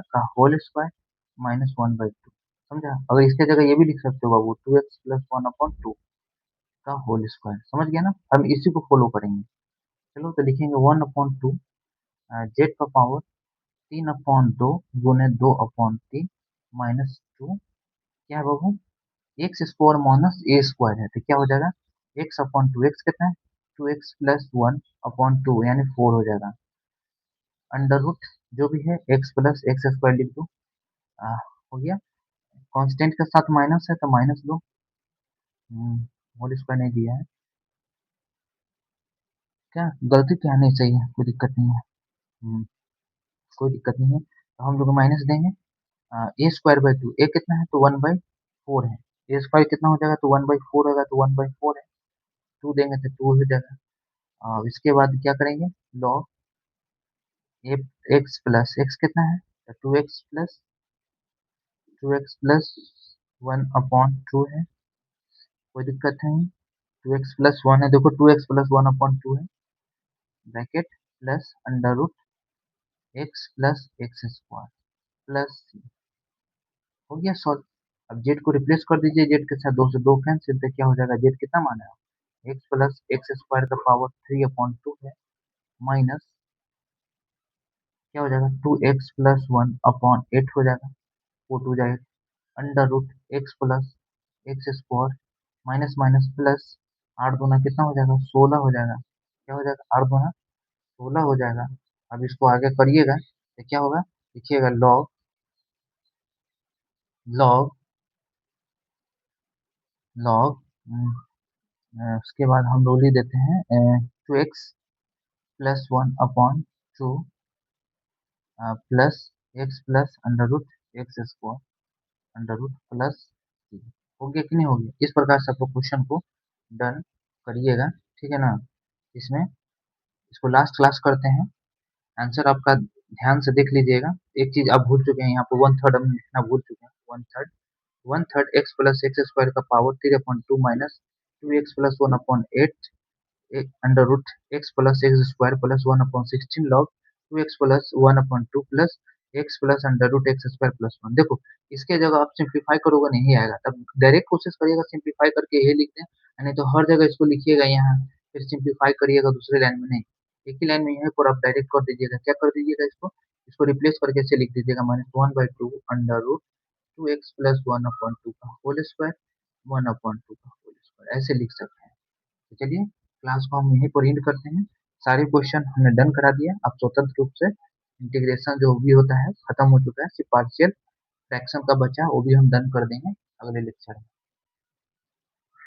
का होल स्क्वायर माइनस 1/2। समझा? अगर इसके जगह ये भी लिख सकते हो बाबू, 2x प्लस 1/2 का होल स्क्वायर। समझ गया ना? हम इसी को फॉलो करेंगे। चलो तो लिखेंगे 1/2 जेड का पावर 3/2 गुने 2/3 माइनस 2, क्या है बाबू, एक्स स्क्वायर माइनस ए स्क्वायर है तो क्या हो जाएगा, x/2, एक्स कितना है, 2x प्लस 1/2 यानी 4 हो जाएगा। अंडर रूट जो भी है x प्लस एक्स स्क्वायर लिख दो, हो गया। कांस्टेंट के साथ माइनस है तो माइनस दो, होल स्क्वायर नहीं दिया है, क्या गलती क्या नहीं, सही है, कोई दिक्कत नहीं है। हम्म, कोई दिक्कत नहीं है, तो हम लोग माइनस देंगे a² बाई 2, ए कितना है तो 1/4 है, ए स्क्वायर कितना हो जाएगा तो 1/4 होगा तो 1/4 है, 2 देंगे तो 2 हो जाएगा। इसके बाद क्या करेंगे, लॉग एक्स प्लस एक्स कितना है तो 2x प्लस 1/2 है, कोई दिक्कत नहीं। 2x प्लस 1 है, देखो 2x प्लस 1/2 है, bracket plus under root x plus x square plus, हो गया सॉल्व। अब जेड को रिप्लेस कर दीजिए, जेड के साथ 2 से 2 कैंसिल, तो क्या हो जाएगा, जेड कितना माना है, एक्स प्लस एक्स स्क्वायर का पावर 3/2 है माइनस, क्या हो जाएगा, 2x प्लस 1/8 हो जाएगा, वो 2 जाएगा, under root x plus x square minus minus plus, 8 दूना कितना हो जाएगा, 16 हो जाएगा, क्या हो जाएगा, 8 दूना 16 हो जाएगा। अब इसको आगे करिएगा तो क्या होगा, लिखिएगा लॉग लॉग लॉग, उसके बाद हम लोग लिख देते हैं 2x plus 1/2 plus x plus under root x square under root plus 3। हो गया कि नहीं हो गया? इस प्रकार से आप लोग क्वेश्चन को डन करिएगा, ठीक है ना। इसमें इसको लास्ट क्लास करते हैं, आंसर आपका ध्यान से देख लीजिएगा। एक चीज आप भूल चुके हैं, यहाँ पे 1/3 हम लिखना भूल चुके हैं, 1/3, 1/3 एक्स प्लस एक्स स्क्वायर का power 3/2 minus 2x plus 1/8 under root x plus x square plus 1/16 log 2x plus 1/2 plus x plus under root x square plus 1। देखो इसके जगह आप सिंप्लीफाई करोगे नहीं आएगा, तब डायरेक्ट कोशिश करिएगा सिंप्लीफाई करके ये लिख दें, नहीं तो हर जगह इसको लिखिएगा यहाँ, फिर सिंप्लीफाई करिएगा दूसरे लाइन में नहीं, एक ही लाइन में यहीं पर आप डायरेक्ट कर दीजिएगा। क्या कर दीजिएगा, इसको इसको रिप्लेस करके ऐसे लिख दीजिएगा, -1/2 अंडर रूट 2x प्लस 1/2 का होल स्क्वायर 1/2 का होल स्क्वायर, ऐसे लिख सकते हैं। तो चलिए क्लास को हम यहीं पर एंड करते हैं। सारे क्वेश्चन हमने डन करा दिया, अब स्वतंत्र रूप से इंटीग्रेशन जो भी होता है खत्म हो चुका है, सिर्फ पार्शियल फ्रैक्शन का बचा वो भी हम डन कर देंगे अगले लेक्चर में।